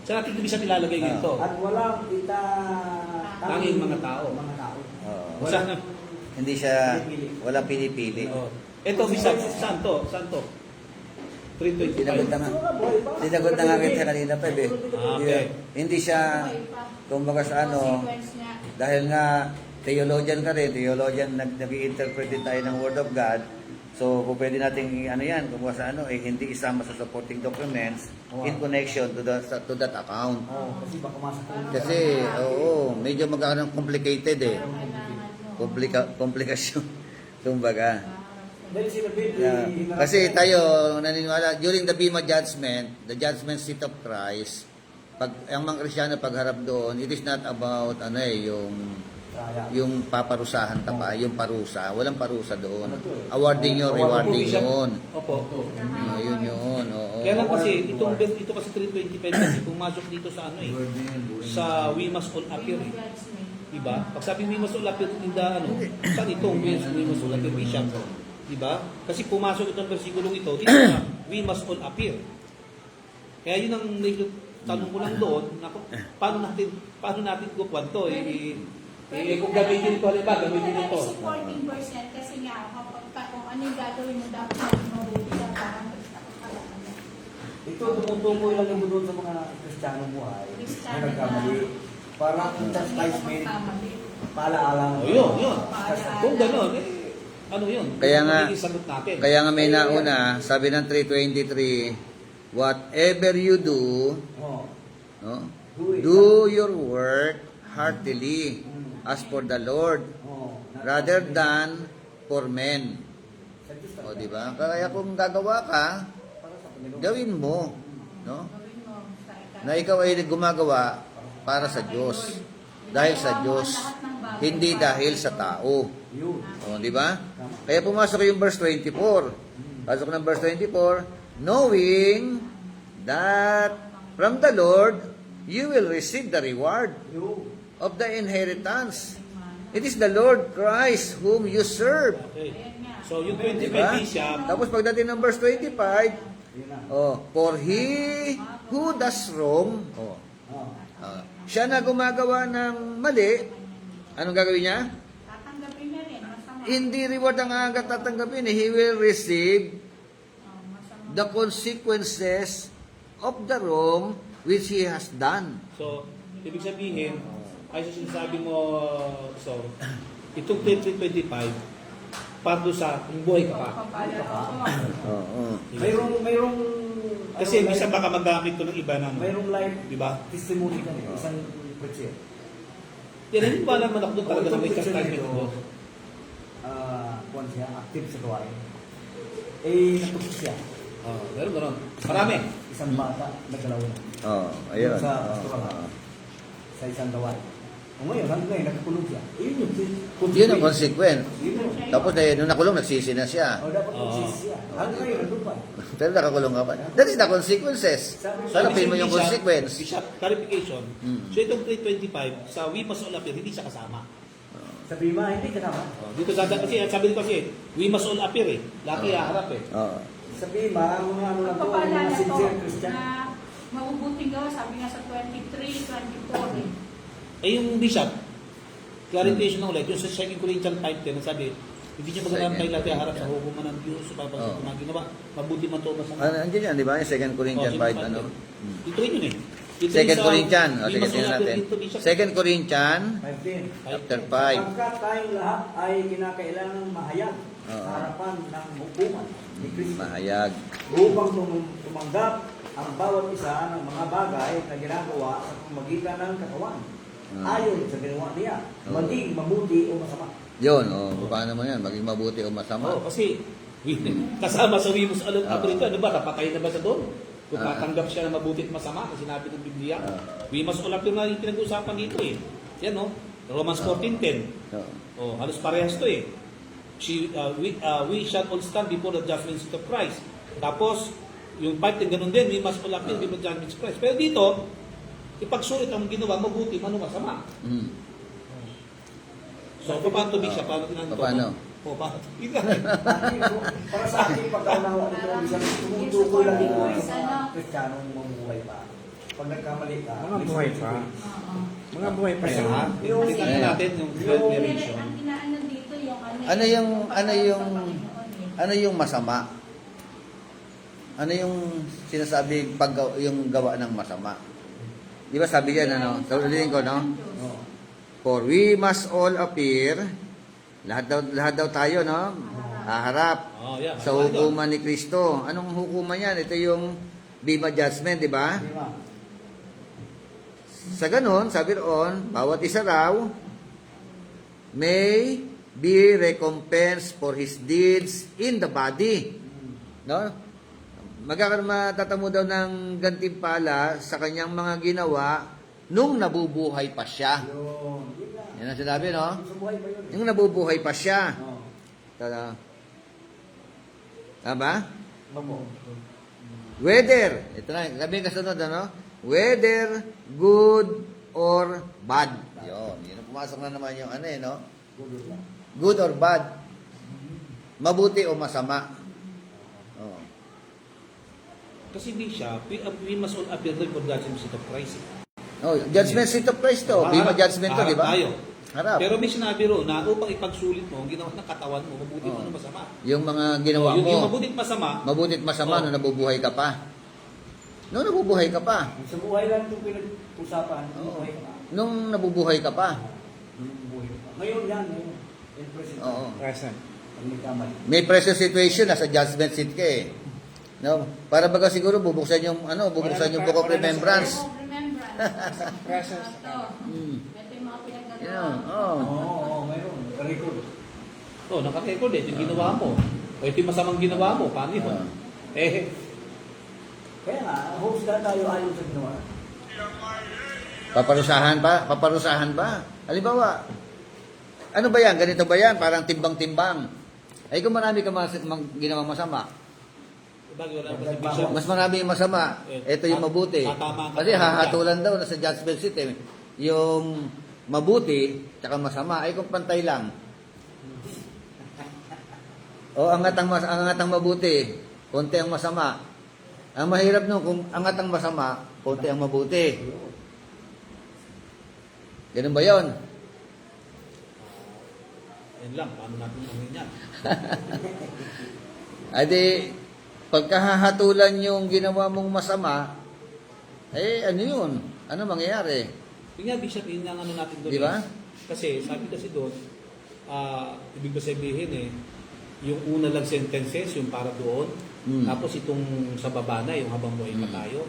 Saan natin ibig sabihin ilalagay ganito? At walang Tanging mga tao. Mga tao. Oo. Saan? Hindi siya wala pinipili. Oh. Ito Bishop, saan to? Saan to? 325. Sinagot na nga. Sinagot na nga kita kanina pa eh. Okay. Hindi siya kumbaga sa dahil nga theologian ka rin, nag-i-interpret din tayo ng Word of God. So, kung pwede nating ano yan, kung sa ano, hindi isama sa supporting documents in connection to that account. Oo, kasi baka masakit. Kasi, oo, medyo magkakaroon complicated eh. Kailangan mo. Komplikasyon. Kumbaga. Dahil sila Yeah. Kasi tayo naniniwala, during the Bema Judgment, the judgment seat of Christ, pag ang mga Kristiyano pagharap doon, it is not about ano yung paparusahan ka pa, yung parusa. Walang parusa doon. Awarding yun, rewarding yun. Opo. Yun yun, oo. Kaya lang kasi, ito kasi 325 kasi pumasok dito sa ano eh, sa We Must All Appear eh. Diba? Pag sabi We Must All Appear, hindi saan itong We Must All Appear, Bishop? Diba? Kasi pumasok itong versikulong ito, dito na, We Must All Appear. Kaya yun ang tanong ko lang doon, paano natin kukuha ito kung gamitin ito, halimbawa, gamitin ito. Pwede 14% kasi nga, kung ano yung gagawin mo, dapat mabuti ka para magkakalaman. Ito, tumutukoy lang yung doon sa mga Kristiyano buhay na nagkamali. Para chastisement, paalaala. Yun. Kung gano'n, ano yun? Kaya nga, magiging sagot natin. Kaya nga may nauna, sabi ng 323, whatever you do, Oo. no, do your work heartily as for the Lord Oo. rather than for men. O, di ba? Kaya kung gagawa ka, gawin mo, no? Gawin mo sa ika. Na ikaw ay gumagawa para sa Diyos. Dahil sa Diyos, hindi dahil sa tao. Yun. O, di ba? Kaya pumasok yung verse 24. Pasok ng verse 24, knowing that from the Lord, you will receive the reward Yun. of the inheritance. It is the Lord Christ whom you serve. Okay. So, yung 25 Diba? Bishop, Tapos pagdating ng verse 25, Yun na. for he who does wrong, Oo. siya na gumagawa ng mali, anong gagawin niya? Tatanggapin na rin, masama. Hindi reward ang agad tatanggapin. He will receive Masama. the consequences of the wrong which he has done. so, ibig sabihin, ay sa sinasabi mo, so, itong 2025, pardo sa kung buhay ka pa. Oo. Mayroong Kasi minsan baka magamit ko ng iba ng, mayroong live di ba? testimony ka isang preacher. Yan, hindi ba naman ako doon talaga na may Itong preacher chastisement nito, doon. kuwan siya, active sa gawain. Eh, natupos siya. Meron. Marami. Isang bata, nagalaw na. Ayun. Sa pastoral. Sa isang gawain. O ngayon, hanggang ngayon, nakakulong siya. Yun ang consequence. Yun yun. Tapos nung nakulong, nagsisi na siya. O dapat magsisi siya. Hanggang ngayon, nandun pa. Pero nakakulong ka pa. That is the consequences. Sarapin mo yung Bishop, consequence. Bishop, clarification. Mm. So itong 325, sa We Must All Appear, hindi siya kasama. Sa Bima, hindi ka naman. Dito kasi, sabi ko kasi, We Must All Appear eh. Laki harap eh. Oo. Sa Bima, mga ano lang po, Pagpapaalala mga to sincere Christian. na mabubuting gawa, sabi nga sa 23, 24 eh. Eh yung Bishop, clarification na ulit, yung sa 2 Corinthians 5:10, na sabi, hindi niya magandang tayo natin harap sa hukuman ng Diyos, sa Oo. mga ginawa, mabuti man to masama. Andiyan yan, di ba? Yung 2 Corinthians 5, ano? Ito rin yun eh. Ito 2 rin sa Corinthians. We Sige, Must All tingnan natin. Appear dito, Bishop. 2 Corinthians, 15. chapter 5. Pagkat tayong lahat ay kinakailangan mahayag Oo. sa harapan ng hukuman ni Kristo. Mahayag. Upang tumanggap ang bawat isa ng mga bagay na ginagawa sa pamagitan ng katawan. Ayon sa ginawa niya, maging mabuti o masama. Yun, paano mo yan? Maging mabuti o masama? Oo, kasi kasama sa We Must All Appear ito, ano ba, napatay na ba siya doon? Kung tatanggap siya na mabuti at masama, kasi sinabi ng Biblia, We Must All Appear na yung pinag-uusapan dito eh. Yan no? Romans 14:10. Oo. Halos parehas to eh. We shall all stand before the judgment seat of Christ. Tapos, yung 5 ganun din, we must all appear before the judgment seat of Christ. Pero dito, ipagsulit ang ginawa, mabuti, man o masama. Mm. So, paano to, Bishop? Paano tinanong to? Paano? O, paano? Para sa akin, pagkaunawa nito, isang tumutukoy lang ito sa mga Kristiyanong mamuhay pa. Pag nagkamali ka, Mga buhay pa. Oo. Mga buhay pa siya. Yung Tingnan natin yung declaration. Ang inaano dito yung Ano yung masama? Ano yung sinasabi yung gawa ng masama? Di ba sabi yan, ano? Tuloyin ko, no? For we must all appear, lahat daw tayo, no? haharap Oh, yeah. sa hukuman ni Kristo. Anong hukuman yan? Ito yung Bema Judgment, di ba? Di ba? Sa ganon, sabi roon, bawat isa raw may be recompensed for his deeds in the body. No? Matatamo daw ng gantimpala sa kanyang mga ginawa nung nabubuhay pa siya. Yun. Yun lang. Yan ang sinabi, no? Sa buhay ba yun? Yung nabubuhay pa siya. Oo. Tama? Babo. Whether, ito na, sabi yung kasunod, ano? Whether good or bad. Yun ang pumasok na naman yung ano eh, no? Good lang. Good or bad. Mabuti o masama. Oh. Kasi Bishop, we must all appear for judgment seat of Christ. Oh, judgment seat of Christ to. Bema judgment to, di ba? Tayo. Harap. Pero may sinabi ro na upang ipagsulit mo, ang ginawa ng katawan mo, mabuti mo ano masama. Yung mga ginawa Yung mo, mabuti at masama, mabuti at masama Oh. nung nabubuhay ka pa. Nung nabubuhay ka pa. Sa buhay lang itong pinag-usapan. Oo. Buhay ka pa. Nung nabubuhay ka pa. Buhay ka pa. Ngayon yan. Ngayon. In present. Oo. Present. Pag may kamali. May present situation, nasa judgment seat ka eh. No? Para baga siguro bubuksan yung bubuksan yung book of remembrance. Oh, remembrance. Presence. Ito. Ito yung mga pinagdagawa. Yun. Oh. Oo, mayroon. Record. oh, naka-record eh, yung ginawa mo. O ito yung masamang ginawa mo, paano yun? Kaya nga, host na tayo ayon sa ginawa. Paparusahan ba? Halimbawa, ano ba yan? Ganito ba yan? Parang timbang-timbang. Ay kung marami ka ginawa masama, Bagay wala pa si Bishop. mas marami yung masama, ito yung mabuti. Tatama ka Kasi talaga. hahatulan daw na sa judgment seat eh. Yung mabuti, tsaka masama, ay kung pantay lang. O angat ang mabuti, konti ang masama. Ang mahirap nung kung angat ang masama, konti ang mabuti. Ganun ba yun? Yan lang, paano natin gawin yan? Ay di, pagkahahatulan yung ginawa mong masama, eh ano yun? Ano mangyayari? Yung nga, Bishop, yun nga ang ano natin doon. Di ba? Kasi, sabi kasi doon, ibig ko sabihin eh, yung una lang sentences, yung para doon, tapos itong sa baba na, yung habang buhay pa tayo.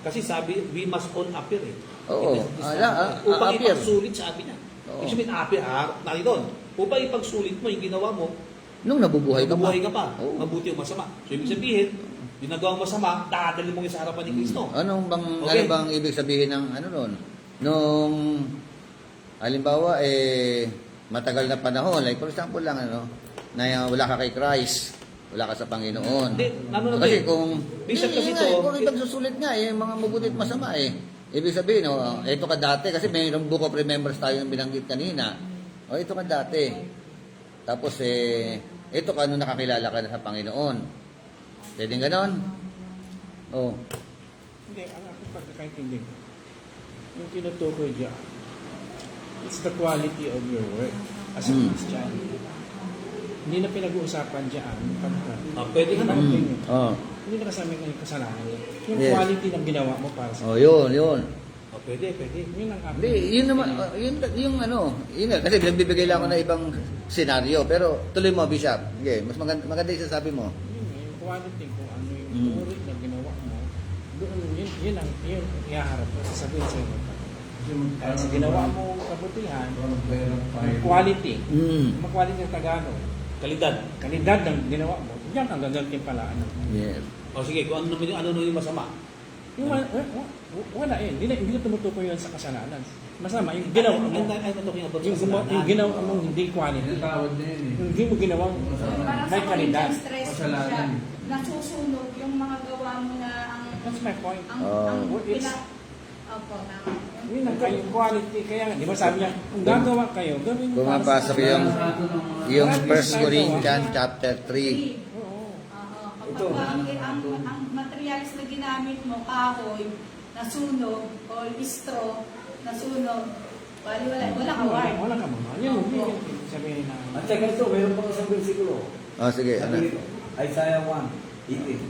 Kasi sabi, we must all appear eh. Oo. Upang Appear. ipagsulit, sabi niya. Oo. Ibig sabihin, appear, natin doon. Upang ipagsulit mo yung ginawa mo, Nung nabubuhay ka pa. mabuhay ka pa, Oo. mabuti o masama. So, ibig sabihin, yung nagawang masama, dadalhin mo yung sa harapan ni Kristo. Ano Okay. bang ibig sabihin ng ano nun? Nung halimbawa matagal na panahon, like for example lang na wala ka kay Christ, wala ka sa Panginoon. Hindi, ano na Kasi eh. kung Bishop kasi nga, to, kung ipagsusulit nga mga mabuti at masama eh. Ibig sabihin, ito ka dati kasi mayroong book of remembrance tayo yung binanggit kanina. Ito ka dati. Tapos ito ka nung nakakilala ka na sa Panginoon. Pwedeng ganon? Oh. Hindi, ang aking pagkakaintindi, yung tinutukoy dyan, it's the quality of your work as a Christian. Hindi na pinag-uusapan dyan. pwede ka na. Oh. Hindi na kasama yung kasalanan. Yung Yes. quality ng ginawa mo para sa Yun. Pwede. yun ang aking Hindi, yun naman, yung yun nga, kasi nagbibigay lang ako ng ibang senaryo, pero tuloy mo, Bishop. Okay, mas maganda yung sasabi mo. yung quality kung ano yung uri na ginawa mo, doon yun ang ihaharap mo, sasabihin sa iyo. Kaya sa ginawa mo kabutihan, yung quality, yung quality ng Tagalog, kalidad ng ginawa mo, yan ang gagantin pala. Yes. O sige, kung ano yung masama. Yung wala hindi na tumutukoy yun sa kasalanan. Masama, yung ginawa mo, I'm talking about yung ginawa mo hindi quality. Tawad na yun eh. Yung hindi mo ginawa Parang may sa kalidad. Corinthians 3 Kasalanan. siya, nasusunog yung mga gawa mo na That's my point. ang It's- Opo, tama. Yun ang kayong quality. Kaya, di ba sabi niya, kung gagawa kayo, gawin mo para sa Pumapasok yung 1 Corinthians chapter 3. Oo. Oo. Kapag ang materials na ginamit mo, kahoy, nasunog, o straw, nasunog, wala ka wine. Wala ka mamahal. Yun, yun, sabihin na. At saka ito, mayroon pang isang versikulo. Sige, Sabi nito, Isaiah 1:18.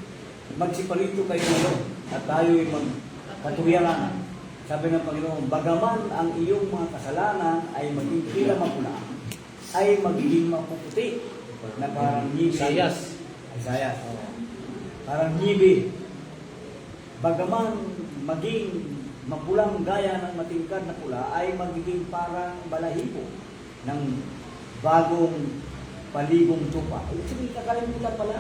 Magsiparito kayo ngayon at tayo'y magkatuyangan. Sabi ng Panginoon, bagaman ang iyong mga kasalanan ay maging tila mapula, ay magiging mapuputi. na parang nyibi. Isaias. Isaias, oo. Parang nyibi. Bagaman maging mapulang gaya ng matingkad na pula ay magiging parang balahibo ng bagong paligong tupa. Ibig sabihin, kakalimutan pala.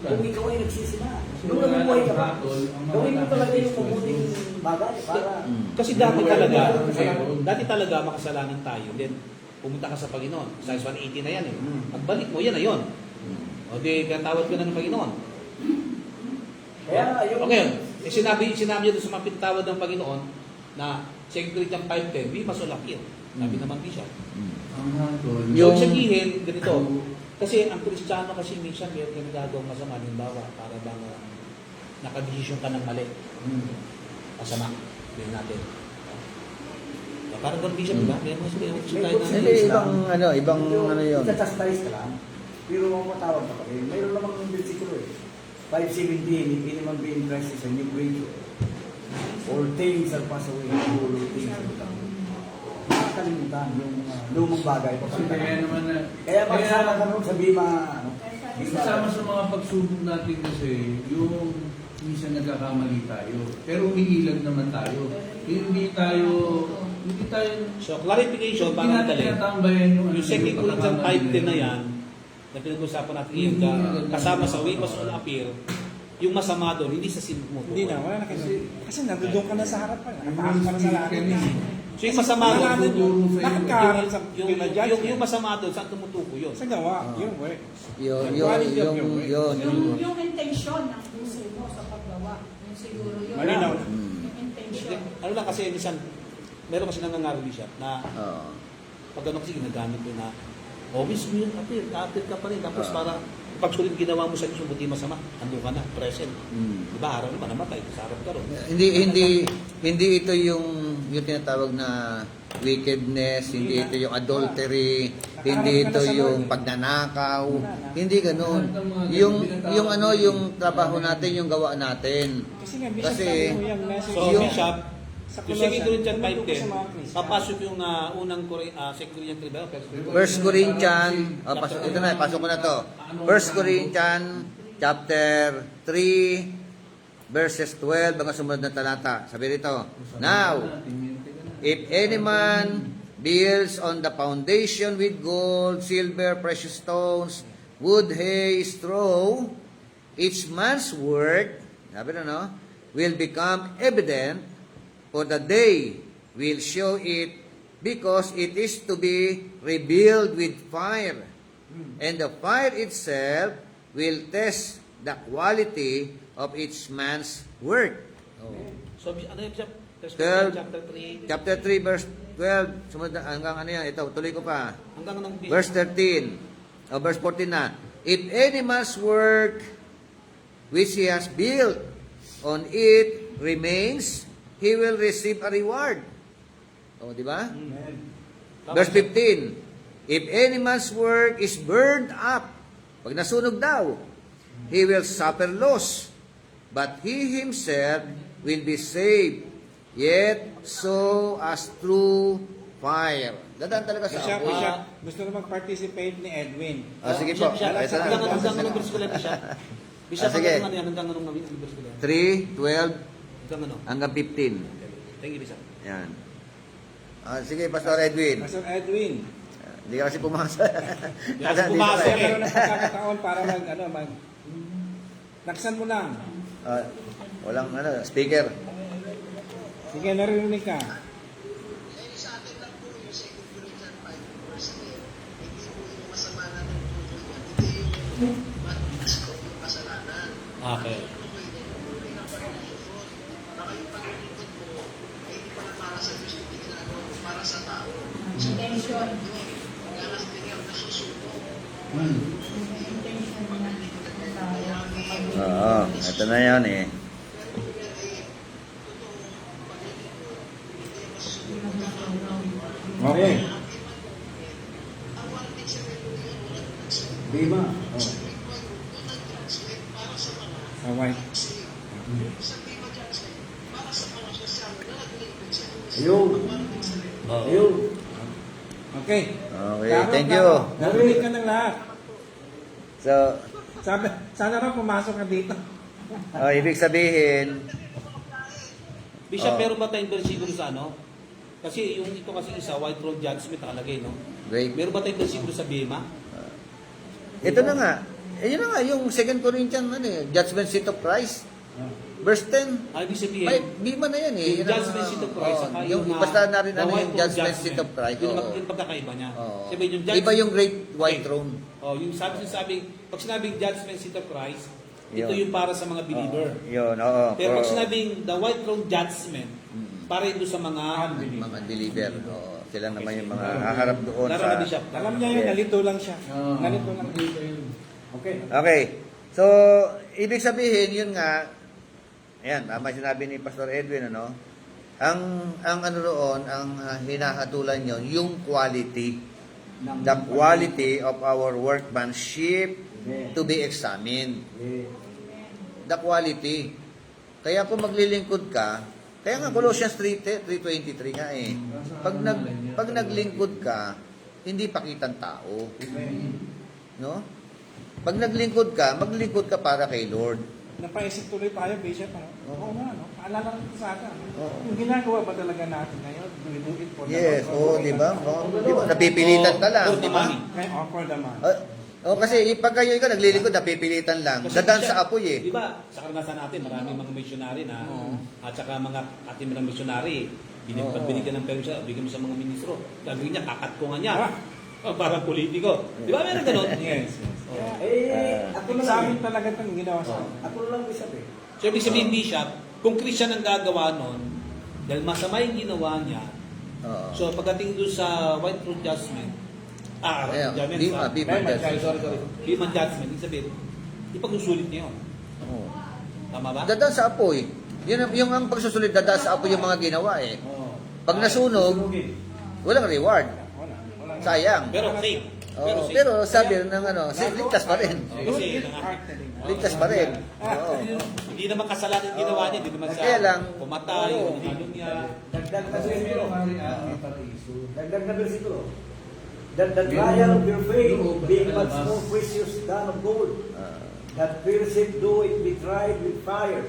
Kung ikaw ay nagsisina, nung nabubuhay ka pa, gawin mo talaga yung mabuting bagay para... Kasi dati talaga makasalanan tayo. Then, pumunta ka sa Panginoon. Psalms 180 na yan eh. Pagbalik mo, yan na yun. O di, katawad ka na ng Panginoon. Kaya yung... Okay, eh, sinabi niya doon sa mga pitawad ng Panginoon na 2 Corinthians 5:10, we must all appear. Sabi naman Bishop. Ang hatol. So, sabihin, ganito, kasi ang Kristiyano kasi minsan meron kang nagagawang masama, halimbawa, para bang nakadesisyon ka ng mali. Masama. Sabihin natin. Parang ganun Bishop, diba? Meron mas tayo Hindi, ibang ano yun. Itatastize ka lang, pero matawag ka pa rin. Mayroon namang versikulo eh. 5:17, if anyone be in Christ is a new creature. All things are passed away, all things are become. Nakakalimutan yung lumang bagay. Kasi kaya naman na... Kaya magsama ka nun sa Bima, Kasama sa mga pagsubok natin kasi yung minsan nagkakamali tayo. Pero umiilag naman tayo. Hindi tayo... So, clarification, para madali. Tinatambayan yung... Yung 2 Corinthians 5:10 na yan, na pinag-usapan natin yun, kasama sa we must all appear, yung masama doon, hindi sa sin mo. Hindi na, wala na kasi nandoon ka na sa harapan. Nakataas ka na sa langit. So yung masama doon, Nakakaharap sa pinajudge. yung masama doon, saan tumutuko yun? Sa gawa, yung work. Yung intensyon ng puso mo sa paggawa. Yung siguro yun. Malinaw na. Yung intensyon. Ano lang kasi, minsan, meron kasi nangangaroon siya na Oo. pag ano kasi ginagamit ko na always yun, appear ka pa rin. Tapos para pag sulit ginawa mo sa Diyos, buti masama, andun ka na, present. Diba, araw naman namatay, kasarap ka ron. Hindi ito yung tinatawag na wickedness, hindi ito yung adultery, hindi ito yung pagnanakaw, hindi ganoon. Yung trabaho natin, yung gawa natin. Kasi nga, Bishop, Kasi, sabi mo yung message. So, Yung- Bishop, Sa yung 2 Corinthians tumutuko sa mga 5:10, Christian. papasok yung unang 2 Corinthians 3, ba? First Corinthians, ito na, pasok ko na to. First Corinthians, chapter 3, verses 12, hanggang sumunod na talata. Sabi rito, now, if any man builds on the foundation with gold, silver, precious stones, wood, hay, straw, each man's work, sabi na no, will become evident, for the day will show it, because it is to be revealed with fire. And the fire itself will test the quality of each man's work. So, ano yung Bishop? 12, Chapter 3, Chapter 3, verse 12. Sumunod na, hanggang ano yan? Ito, tuloy ko pa. hanggang anong Bishop? Verse 13. O verse 14 na. If any man's work which he has built on it remains, he will receive a reward. O, di ba? Verse 15. If any man's work is burned up, pag nasunog daw, he will suffer loss, but he himself will be saved, yet so as through fire. Dadaan talaga sa Bishop, apoy. gusto na mag-participate ni Edwin. Sige po. Bishop, Ito na. hanggang anong verse ko lang, Bishop? Bishop, sige. hanggang anong verse ko lang? 3, 12, Hanggang ano? hanggang 15. Thank you, Bishop. Yan. Sige, Pastor Edwin. Pastor Edwin. Hindi ka kasi pumasok. kasi pumasok Kaya meron ng pagkakataon para naksan mo lang. Walang speaker. Sige, narinig ka. Okay. Intention. Man, Intention na. Oo, ito na yan eh. Okay. Bima. Okay. Ayun. Ayun. Okay. Okay, thank you. Narinig ka ng lahat. So, Sana raw pumasok ka dito. ibig sabihin, Bishop, Oo. meron ba tayong versikulo sa ano? Kasi yung ito kasi isa, white throne judgment nakalagay, no? great. Meron ba tayong versikulo sa Bema? Ito na nga. Yun na nga, yung 2 Corinthians, judgment seat of Christ. Verse 10. Ibig sabihin, Bima na yan eh. yung Yun ang, judgment seat of Christ, saka yung, yung, basta na rin the white yung throne judgment seat of Christ. Yun Oo. yung pagkakaiba niya. Oo. Sabi yung Iba yung great white Okay. throne. Oh, yung pag sinabing judgment seat of Christ, ito Yun. yung para sa mga believer. Yun, oo. Pero pag Oo. sinabing the white throne judgment, para ito sa mga Mga believer. Oo. Sila naman yung mga haharap doon Laro na sa... Bishop. Alam niya yun, Yes. nalito lang siya. Nalito lang. Okay. Okay. So, ibig sabihin, yun nga, ayan, tama sinabi ni Pastor Edwin, ano? Ang ano roon, ang hinahatulan yun, yung quality. The quality of our workmanship to be examined. Yeah. The quality. Kaya kung maglilingkod ka, kaya nga Colossians 3:23 nga eh. Pag naglingkod ka, hindi pakitang tao. No? Pag naglingkod ka, maglingkod ka para kay Lord. Napaisip tuloy tayo, Bishop. Ano? Oo. Oo nga, no? Paalala rin sa akin. Oo. Yung ginagawa ba talaga natin ngayon? Do it for the Yes, Lord. di ba? Di ba? Napipilitan ka lang, For di the ba? money. Kaya offer naman. Kasi pag kayo ikaw naglilingkod, napipilitan lang. Kasi Dadaan siya- sa apoy eh. Di ba, sa karanasan natin, maraming mga missionary na, at saka mga ating mga missionary, Oo. pag binigyan ng permisyon, bigyan mo sa mga ministro, gagawin niya, kakatkungan niya. Ah. Parang politiko. Di ba, meron ganun? Yes. Ako na Sa lang. amin talaga itong ginawa sa amin. Ako na lang Bishop eh. So, ibig sabihin, Bishop, kung Christian ang gagawa nun, dahil masama yung ginawa niya, Oo. so pagdating doon sa white throne judgment, Ayan, judgment, Bima sorry, judgment. sorry. Bima judgment, ibig sabihin, ipagsusulit niya yun. Oo. Tama ba? Dadaan sa apoy. Yung ang pagsusulit, dadaan sa apoy yung mga ginawa eh. Pag nasunog, walang reward. Wala. Sayang. Pero safe. Oo, safe. pero sabi ng ligtas pa rin. Kasi, Ligtas pa rin. Oo. hindi naman kasalanan yung ginawa niya, hindi naman siya Kaya lang, pumatay, oo. o hinilong niya. Dagdag na Kasi versikulo. meron ka rin ang paraiso. Dagdag na versikulo. That the trial of your faith, being much more precious than of gold, that pierceth though it be tried with fire,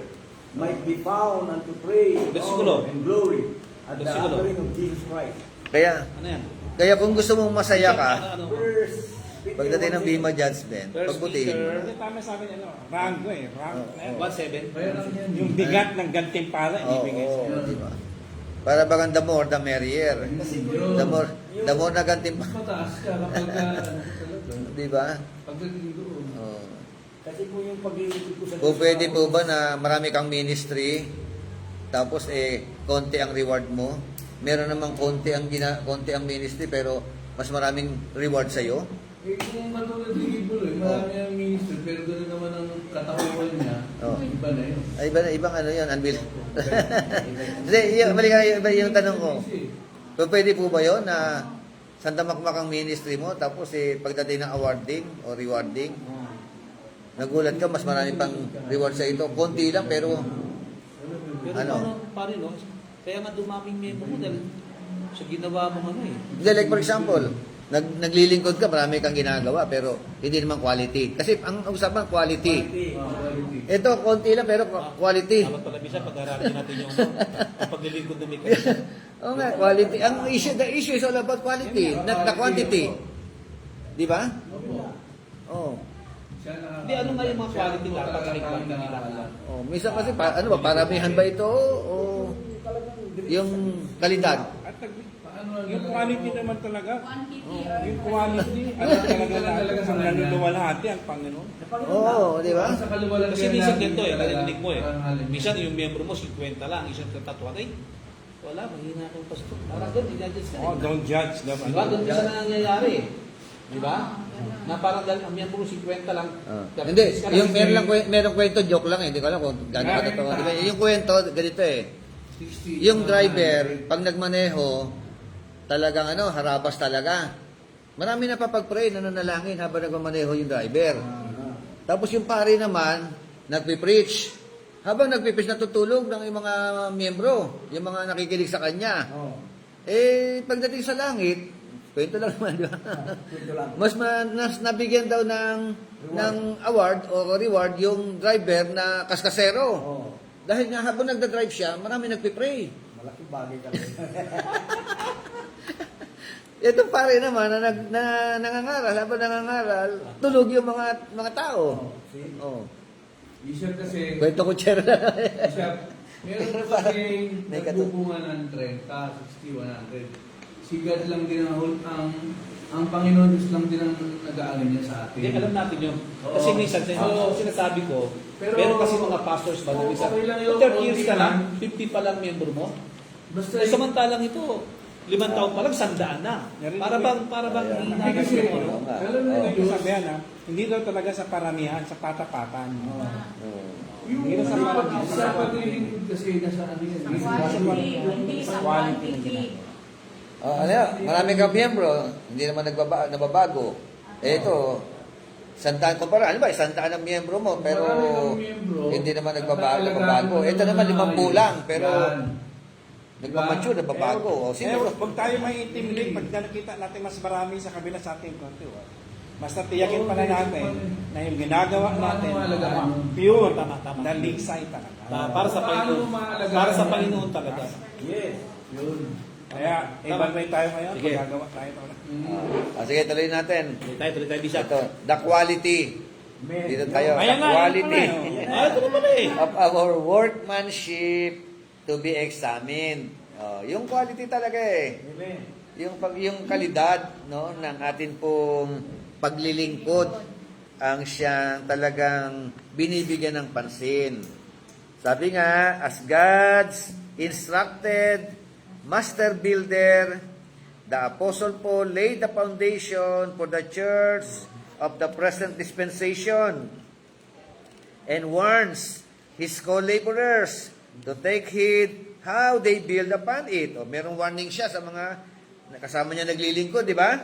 might be found unto praise, Versikulo. honor, and glory at the Versikulo. appearing of Jesus Christ. kaya, Ano yan? kaya kung gusto mong masaya ka, Ano? Verse pagdating ng Bima Judgment, First pagbutihin mo. Peter Hindi, tama sa akin, rango eh. Rango. Oo. 1:7. Bayaran yan. Yung bigat ng gantimpala, Oo, ibigay sa oo, di ba? Para bagang the more, the merrier. Yun. The more na gantim Mas mataas ka kapag talaga. di ba? Pagdating doon. Oo. Kasi po yung paglilingkod ko sa Kung pwede po ba na marami kang ministry, tapos konti ang reward mo, meron namang konti ang ministry pero mas maraming reward sa iyo. Eh, kung matulad ni Gibuloy, marami ang minister, pero gano'n naman ang katakuan niya, Oo. iba na yun. Ay ibang ano 'yan, unbil. Hindi, mali ka yung tanong ko. Kung pwede po ba 'yon na sandamakmak ang ministry mo tapos pagdating ng awarding o rewarding, nagulat ka mas marami pang reward sa ito. Konti lang pero Pero Ano? pa rin, no? Kaya nga dumaming member mo dahil sa ginawa mo ano eh. like for example, naglilingkod ka, marami kang ginagawa pero hindi naman quality. Kasi ang usapan quality. Ito konti lang pero quality. Dapat pala bisa pag-aralin natin yung paglilingkod ng Christian. Oo nga, quality. The issue is all about quality, not the quantity. Di ba? Oh. Hindi, ano nga yung mga quality dapat ay quantity lang. Oh, minsan kasi paramihan ba ito o yung kalidad? At Paano ang yung quality naman talaga, Quantity yung quality, ano talaga natin, ang nanuluwalhati ang Panginoon. Oo, di ba? Sa kaluwalan Kasi minsan ganito eh, narinig mo eh. Minsan yung member mo 50 lang, isang tatuan ay wala, mahina akong pastor. Parang doon, dinadjudge ka. Oh, don't judge the Diba? Doon minsan na nangyayari eh. Diba? Na parang dahil ang member mo 50 lang. Hindi, yung merong kwento, joke lang eh. Hindi ko alam kung gano'n ka totoo. Di ba? Yung kwento, ganito eh. Yung driver, pag nagmaneho, talagang harabas talaga. Marami na papag-pray, nananalangin habang nagmamaneho yung driver. Tapos yung pare naman, nagpipreach. Habang nagpipreach, natutulog ng yung mga miyembro, yung mga nakikinig sa kanya. Pagdating sa langit, Kwento lang naman, di ba? Kwento lang. Mas nabigyan daw ng award o reward yung driver na kaskasero. Oo. Dahil nga habang nagda-drive siya, marami nagpipray. Malaking bagay talaga. Ito pare naman na nangangaral, habang nangangaral, tulog yung mga tao. See? Oh. Isa kasi, Kwento ko, Chair. isa, meron po kasi Negative. nagbubunga ng 30, 60, 100. Si God lang din ang Panginoon Diyos lang din ang nag-aaral niya sa atin. Hindi, alam natin yun. Oo. Kasi minsan, Oo. sinasabi ko, Pero- meron kasi mga pastors ba na isa, Okay lang yun, 30 years konti ka lang, lang. 50 pa lang member mo. Basta Eh, samantalang ito, 5 taon pa lang, 100 na. Para bang Ayan. Hindi kasi, Oo nga. alam mo Oo. na Ito Diyos, sabihan ha, hindi daw talaga sa paramihan, sa patapatan. Oh. yung Hindi na sa sa paglilingkod kasi nasa ano yan. Sa quality, hindi sa quantity. Oh, ano yan? Marami kang miyembro, hindi naman nababago. Eh ito, sandaan ko para, ano ba, sandaan ang miyembro mo, pero Marami kang miyembro, hindi naman nag-aalagaan nagbabago. mo Ito ng naman 5 maayos. bulang, pero Yan. nagmamature, nababago. O, siguro. Huwag tayo may intimidate pag nakita natin mas marami sa kabila sa ating konti. Basta tiyakin pa na natin na yung ginagawa natin, pure, dalisay talaga. para sa Panginoon, para sa Panginoon talaga. Yes. Yun. Kaya, evaluate tayo ngayon, Sige. gagawa tayo. Sige, tuloy natin. Tuloy tayo, Bishop. Ito, the quality. Amen. Dito tayo, Ayan the na, quality ayan na, Ito naman eh. of our workmanship to be examined. Oh, yung quality talaga eh. Amen. Yung kalidad no ng atin pong paglilingkod ang siyang talagang binibigyan ng pansin. Sabi nga, as God's instructed master builder, the Apostle Paul laid the foundation for the church of the present dispensation and warns his co-laborers to take heed how they build upon it. O, merong warning siya sa mga kasama niya naglilingkod, di ba?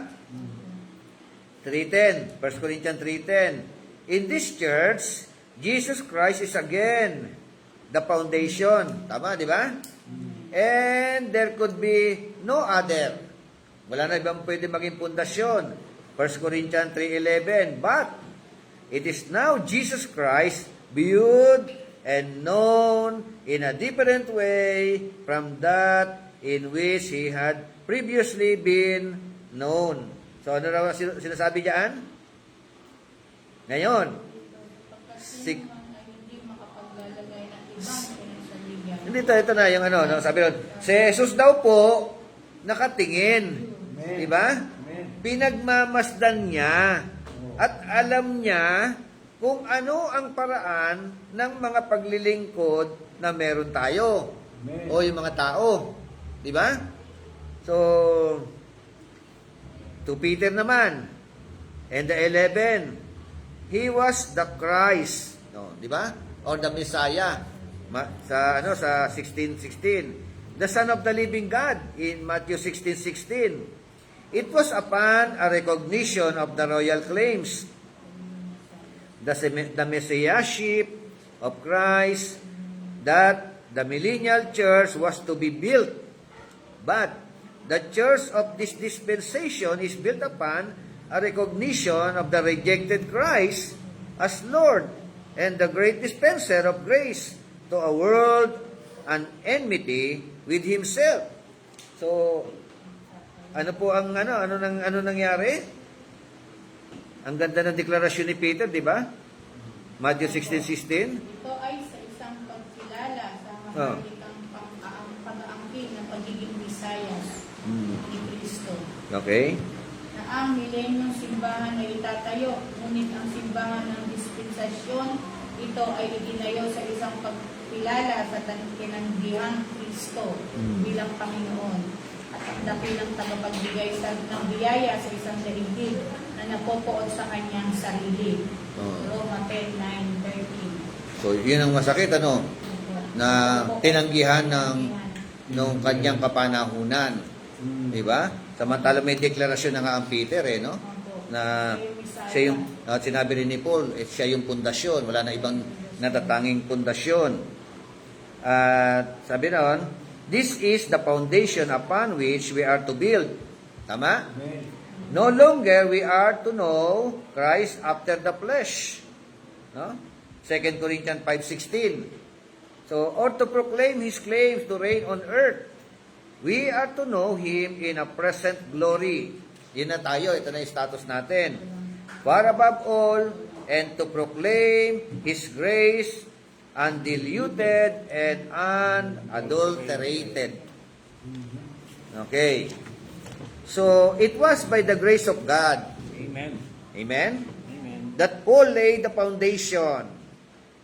3:10, 1 Corinthians 3:10. In this church, Jesus Christ is again the foundation. Tama, di ba? And there could be no other. Wala na ibang pwede maging pundasyon. 1 Corinthians 3:11. But it is now Jesus Christ viewed and known in a different way from that in which He had previously been known. So ano raw sinasabi diyan? Ngayon, Kasi naman ay hindi makapaglalagay ng ibang pinasaligan. hindi ito na yung ano, no? Sabi nun, si Jesus daw po nakatingin. Amen. Di ba? Amen. Pinagmamasdan niya at alam niya kung ano ang paraan ng mga paglilingkod na meron tayo Amen. o yung mga tao. Di ba? So, to Peter naman, and the 11, he was the Christ, no, di ba? Or the Messiah. Sa 16:16. The Son of the living God in Matthew 16:16. It was upon a recognition of the royal claims, the messiahship of Christ, that the millennial church was to be built. But the church of this dispensation is built upon a recognition of the rejected Christ as Lord and the great dispenser of grace to a world an enmity with Himself. So, ano po ang ano nangyari? Ang ganda ng deklarasyon ni Peter, di ba? Matthew 16:16. Ito ay sa isang pagkilala sa mahalikang pag-aangkin ng pagiging Visayas ni Kristo. Okay? Na ang milenyong simbahan ay itatayo, ngunit ang simbahan ng dispensasyon, ito ay itinayo sa isang pagkilala sa tinanggihang Kristo bilang Panginoon at ang dakilang tagapagbigay ng biyaya sa isang daigdig na napopoon sa kanyang sarili. Roma 10:9-13. So, yun ang masakit, ano? Na tinanggihan ng kanyang kapanahunan. Di ba? Samantala may deklarasyon na nga ang Peter, no? Na siya yung, sinabi rin ni Paul, siya yung pundasyon. Wala na ibang natatanging pundasyon. At sabi noon, this is the foundation upon which we are to build. Tama? Amen. No longer we are to know Christ after the flesh. No? 2 Corinthians 5:16. So, or to proclaim His claims to reign on earth. We are to know Him in a present glory. Yun na tayo. Ito na yung status natin. Far above all, and to proclaim His grace undiluted and unadulterated. Okay. So, it was by the grace of God. Amen. Amen? Amen. That Paul laid the foundation.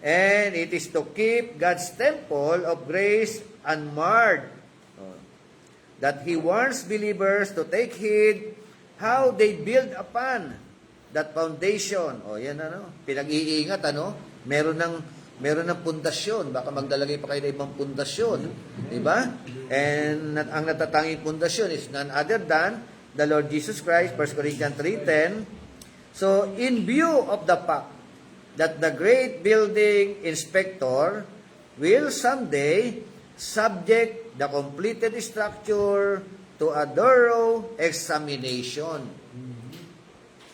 And it is to keep God's temple of grace unmarred. That He warns believers to take heed how they build upon that foundation. O yan pinag-iingat meron ng pundasyon. Baka magdalagay pa kayo ng ibang pundasyon. Diba? And ang natatanging pundasyon is none other than the Lord Jesus Christ, 1 Corinthians 3:10. So, in view of the fact that the great building inspector will someday subject the completed structure to a thorough examination.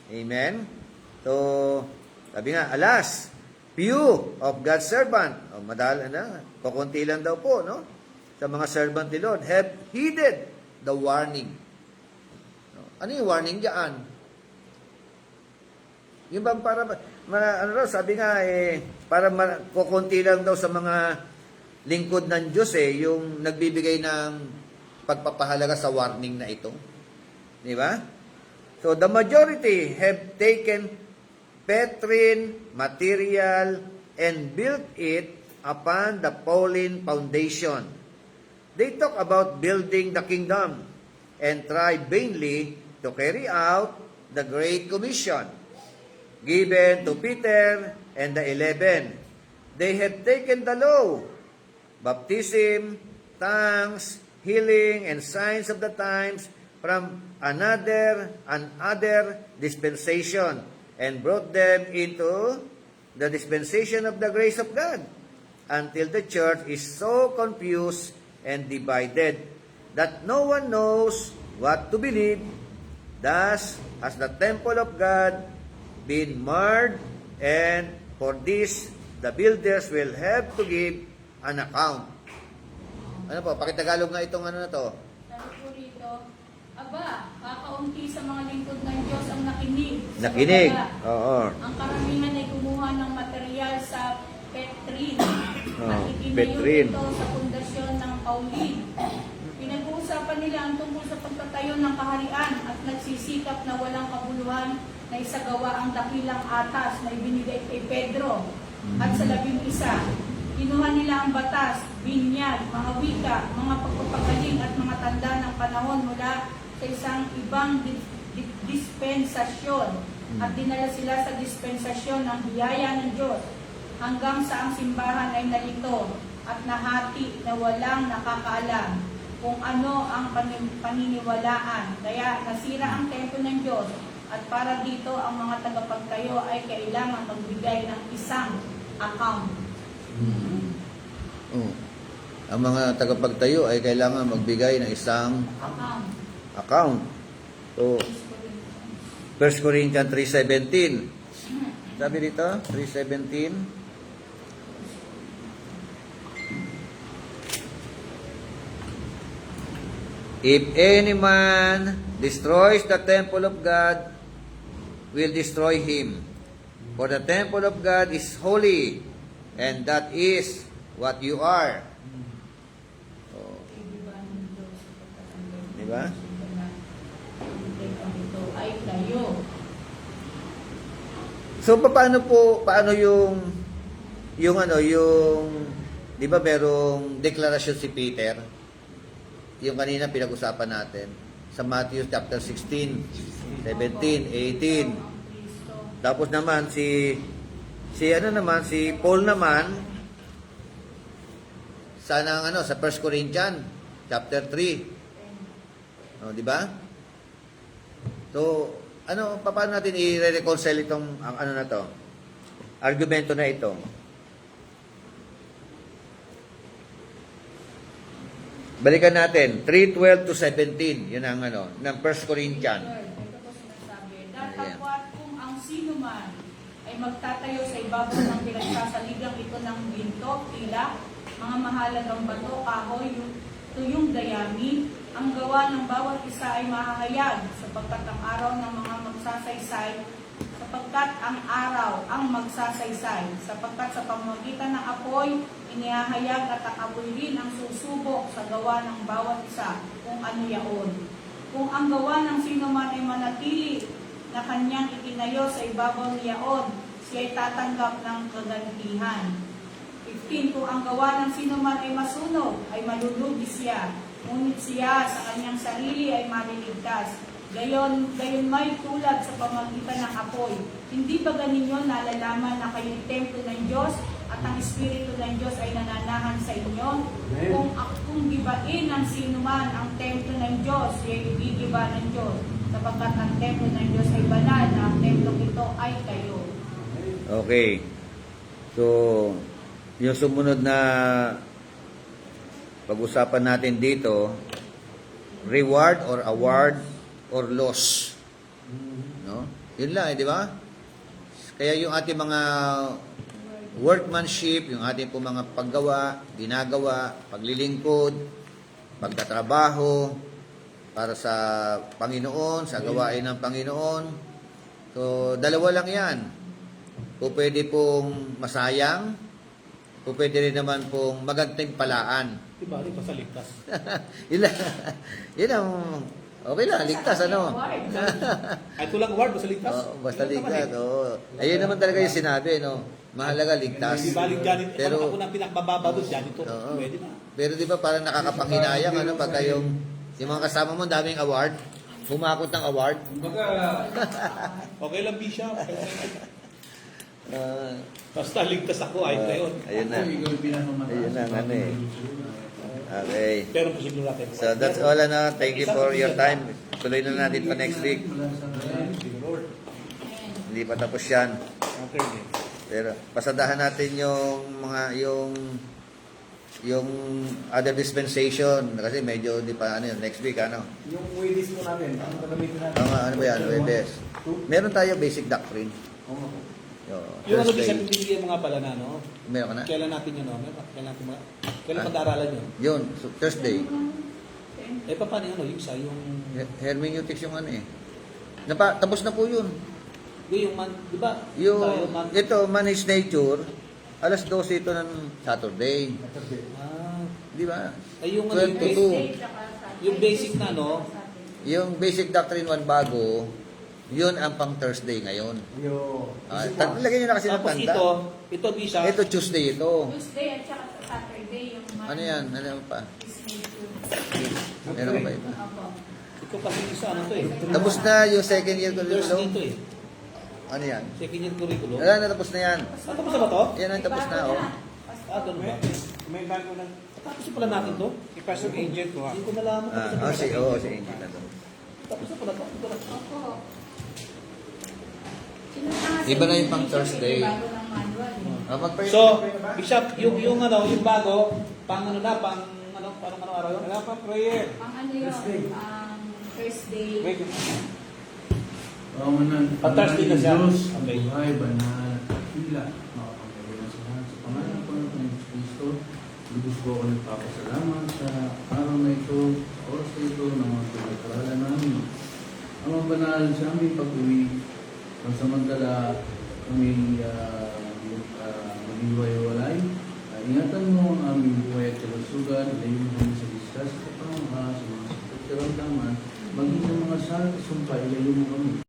Amen? So, sabi nga, alas, few of God's servant, kukunti lang daw po, sa mga servant ni Lord, have heeded the warning. Ano yung warning diyan? Yung bang sabi nga, para kukunti lang daw sa mga lingkod ng Diyos, yung nagbibigay ng pagpapahalaga sa warning na ito. Di ba? So, the majority have taken Petrine material and built it upon the Pauline foundation. They talk about building the kingdom and try vainly to carry out the Great Commission given to Peter and the 11. They have taken the law, baptism, tongues, healing, and signs of the times from another dispensation and brought them into the dispensation of the grace of God until the church is so confused and divided that no one knows what to believe. Thus, has the temple of God been marred, and for this, the builders will have to give an account. Ano po? Pakitagalog nga itong na to. Sabi po rito, aba, kakaunti sa mga lingkod ng Diyos ang nakinig. sa Nakinig. babala. Oo. Ang karamihan ay kumuha ng material sa Petrine. At itinayo Petrine. ito sa pundasyon ng Pauline. Pinag-uusapan nila ang tungkol sa pagtatayo ng kaharian at nagsisikap na walang kabuluhan na isagawa ang dakilang atas na ibinigay kay Pedro. At sa 11, kinuha nila ang batas, binyag, mga wika, mga pagpapagaling at mga tanda ng panahon mula sa isang ibang dispensasyon at dinala sila sa dispensasyon ng biyaya ng Diyos hanggang sa ang simbahan ay nalito at nahati na walang nakakaalam kung ano ang paniniwalaan. Kaya nasira ang templo ng Diyos at para dito ang mga tagapagtayo ay kailangan magbigay ng isang account. Ang mga tagapagtayo ay kailangan magbigay ng isang account. So, 1 Corinthians 3:17. Sabi dito, 3:17. If any man destroys the temple of God, will destroy him. For the temple of God is holy, and that is what you are. Diba? Ito ay tayo. So paano yung 'di ba merong deklarasyon si Peter? Yung kanina pinag-usapan natin sa Matthew chapter 16, 17, 18. Tapos naman si Paul naman sa 1 Corinthians chapter 3. Oh, di ba? So, paano natin i-reconcile itong na to? Argumento na ito. Balikan natin, 3:12 to 17. Yun ang ano, ng 1 Corinthians. Lord, ito po sinasabi. Datapwat kung ang sino man ay magtatayo sa ibabaw ng pinagsasaligang ito ng ginto, tila, mga mahalagang bato, kahoy, tuyong dayami, ang gawa ng bawat isa ay mahahayag sapagkat ang araw ng mga magsasaysay, sapagkat ang araw ang magsasaysay, sapagkat sa pamamagitan ng apoy, inihahayag at ang apoy rin ang susubok sa gawa ng bawat isa kung ano yaon. Kung ang gawa ng sino man ay manatili na kanyang itinayo sa ibabaw niyaon, siya ay tatanggap ng kagantihan. 15. Kung ang gawa ng sino man ay masunog, ay malulugi siya, ngunit siya sa kanyang sarili ay mariligtas. Gayon may tulad sa pamagitan ng apoy. Hindi ba ganinyo nalalaman na kayo'y templo ng Diyos at ang Espiritu ng Diyos ay nananahan sa inyo? Kung gibain ng sino man ang templo ng Diyos, siya'y gigiba ng Diyos, sapagkat ang templo ng Diyos ay banal na ang templo ito ay kayo. Okay. So, yung sumunod na pag-usapan natin dito, reward or award or loss. No? Yun lang, di ba? Kaya yung ating mga workmanship, yung ating po mga paggawa, ginagawa, paglilingkod, pagtatrabaho, para sa Panginoon, sa gawain ng Panginoon. So, dalawa lang yan. O pwede pong masayang, o pwede rin naman pong maganting palaan. Diba, rin pa sa ligtas. yun lang. Yun ang, okay lang, ligtas, ano? Ay, ito lang award, basta ligtas. Oo, basta ligtas, oo. Ayun naman talaga yung sinabi, no? Mahalaga ligtas. Di balik dyan, Pero, ako ng pinakbababa doon dyan, ito. oo. Pwede na. Pero di ba parang nakakapanghinayang, ano? Pagka yung mga kasama mo, daming award, humakot ng award. Kumbaga, Okay lang, Bishop. Ah, Basta ligtas ako, ayun na yun. ayun na. ikaw yung pinakamataas. Ayun na, ano eh. Okay. Pero posible natin. So that's all, ano. Thank you for your time. Tuloy na natin pa next week. Hindi pa tapos yan. Okay. Pero pasadahan natin yung mga yung other dispensation kasi medyo di pa ano yun, next week ano. Yung ways mo natin, ano gagamitin natin? Ano ba yan? Webes. Meron tayo basic doctrine. Oo nga po. Yung ano, Thursday. Bishop, bibigyan mga pala na, no? Meron ka na? Kailan natin yun, no? Kailan Ah. pag-aaralan yun? Yun, so, Thursday. Eh, paano yun, no? Yung isa, yung... Hermeneutics yung ano eh. Tapos na po yun. Yung man, di ba? Yung, Tayo, man. ito, Managed Nature, alas 12 ito ng Saturday. Ah, Di ba? ay, yung ano, 12 to 2. yung basic na, no? Yung Basic Doctrine 1 bago, yun ang pang Thursday ngayon. Yo. Lagyan nyo na kasi ng Tapos tanda. ito, Bishop. Ito Tuesday ito. Tuesday at saka Saturday yung Ano yan? Ano pa? Opo. Meron ka ba ito? Ito kasi isa, ano to eh. Tapos na yung second year Thursday curriculum. ito eh. Ano yan? Second year curriculum. Wala na, tapos na yan. Ah, tapos na ba to? Yan ang tapos na, oh. Ah, doon ba? May bago ng Tapos na pala natin to? ipasok agent ko ha. Hindi ko nalaman. Si Angel na to. Tapos na pala to. Ito na. Opo. Sinasama Iba na yung sa pang inyo, Thursday. bago ng manual, eh. Mag-pray. So, Bishop, yung ano, yung bago, pang ano na, pang ano araw yun? Wala pa prayer. Ang ano yun, Thursday. Wait. Ang Thursday na siya. Diyos, Okay. buhay, banal, tila, makapangyarihan sa lahat. Sa pangalan po ng Panginoon Kristo, lubos po ako nagpapasalamat sa araw na ito, sa oras na ito, ng mga pinag-aralan namin. Ang mga banal sa aming pag-uwi, ang samantala kami maghiwalay. Ingatan mo ang aming buhay at kalusugan, ilayo mo kami sa diskas, sa pamamaha, sa mga sakit karamdaman, maging sa mga sumpay, ilayo mo kami.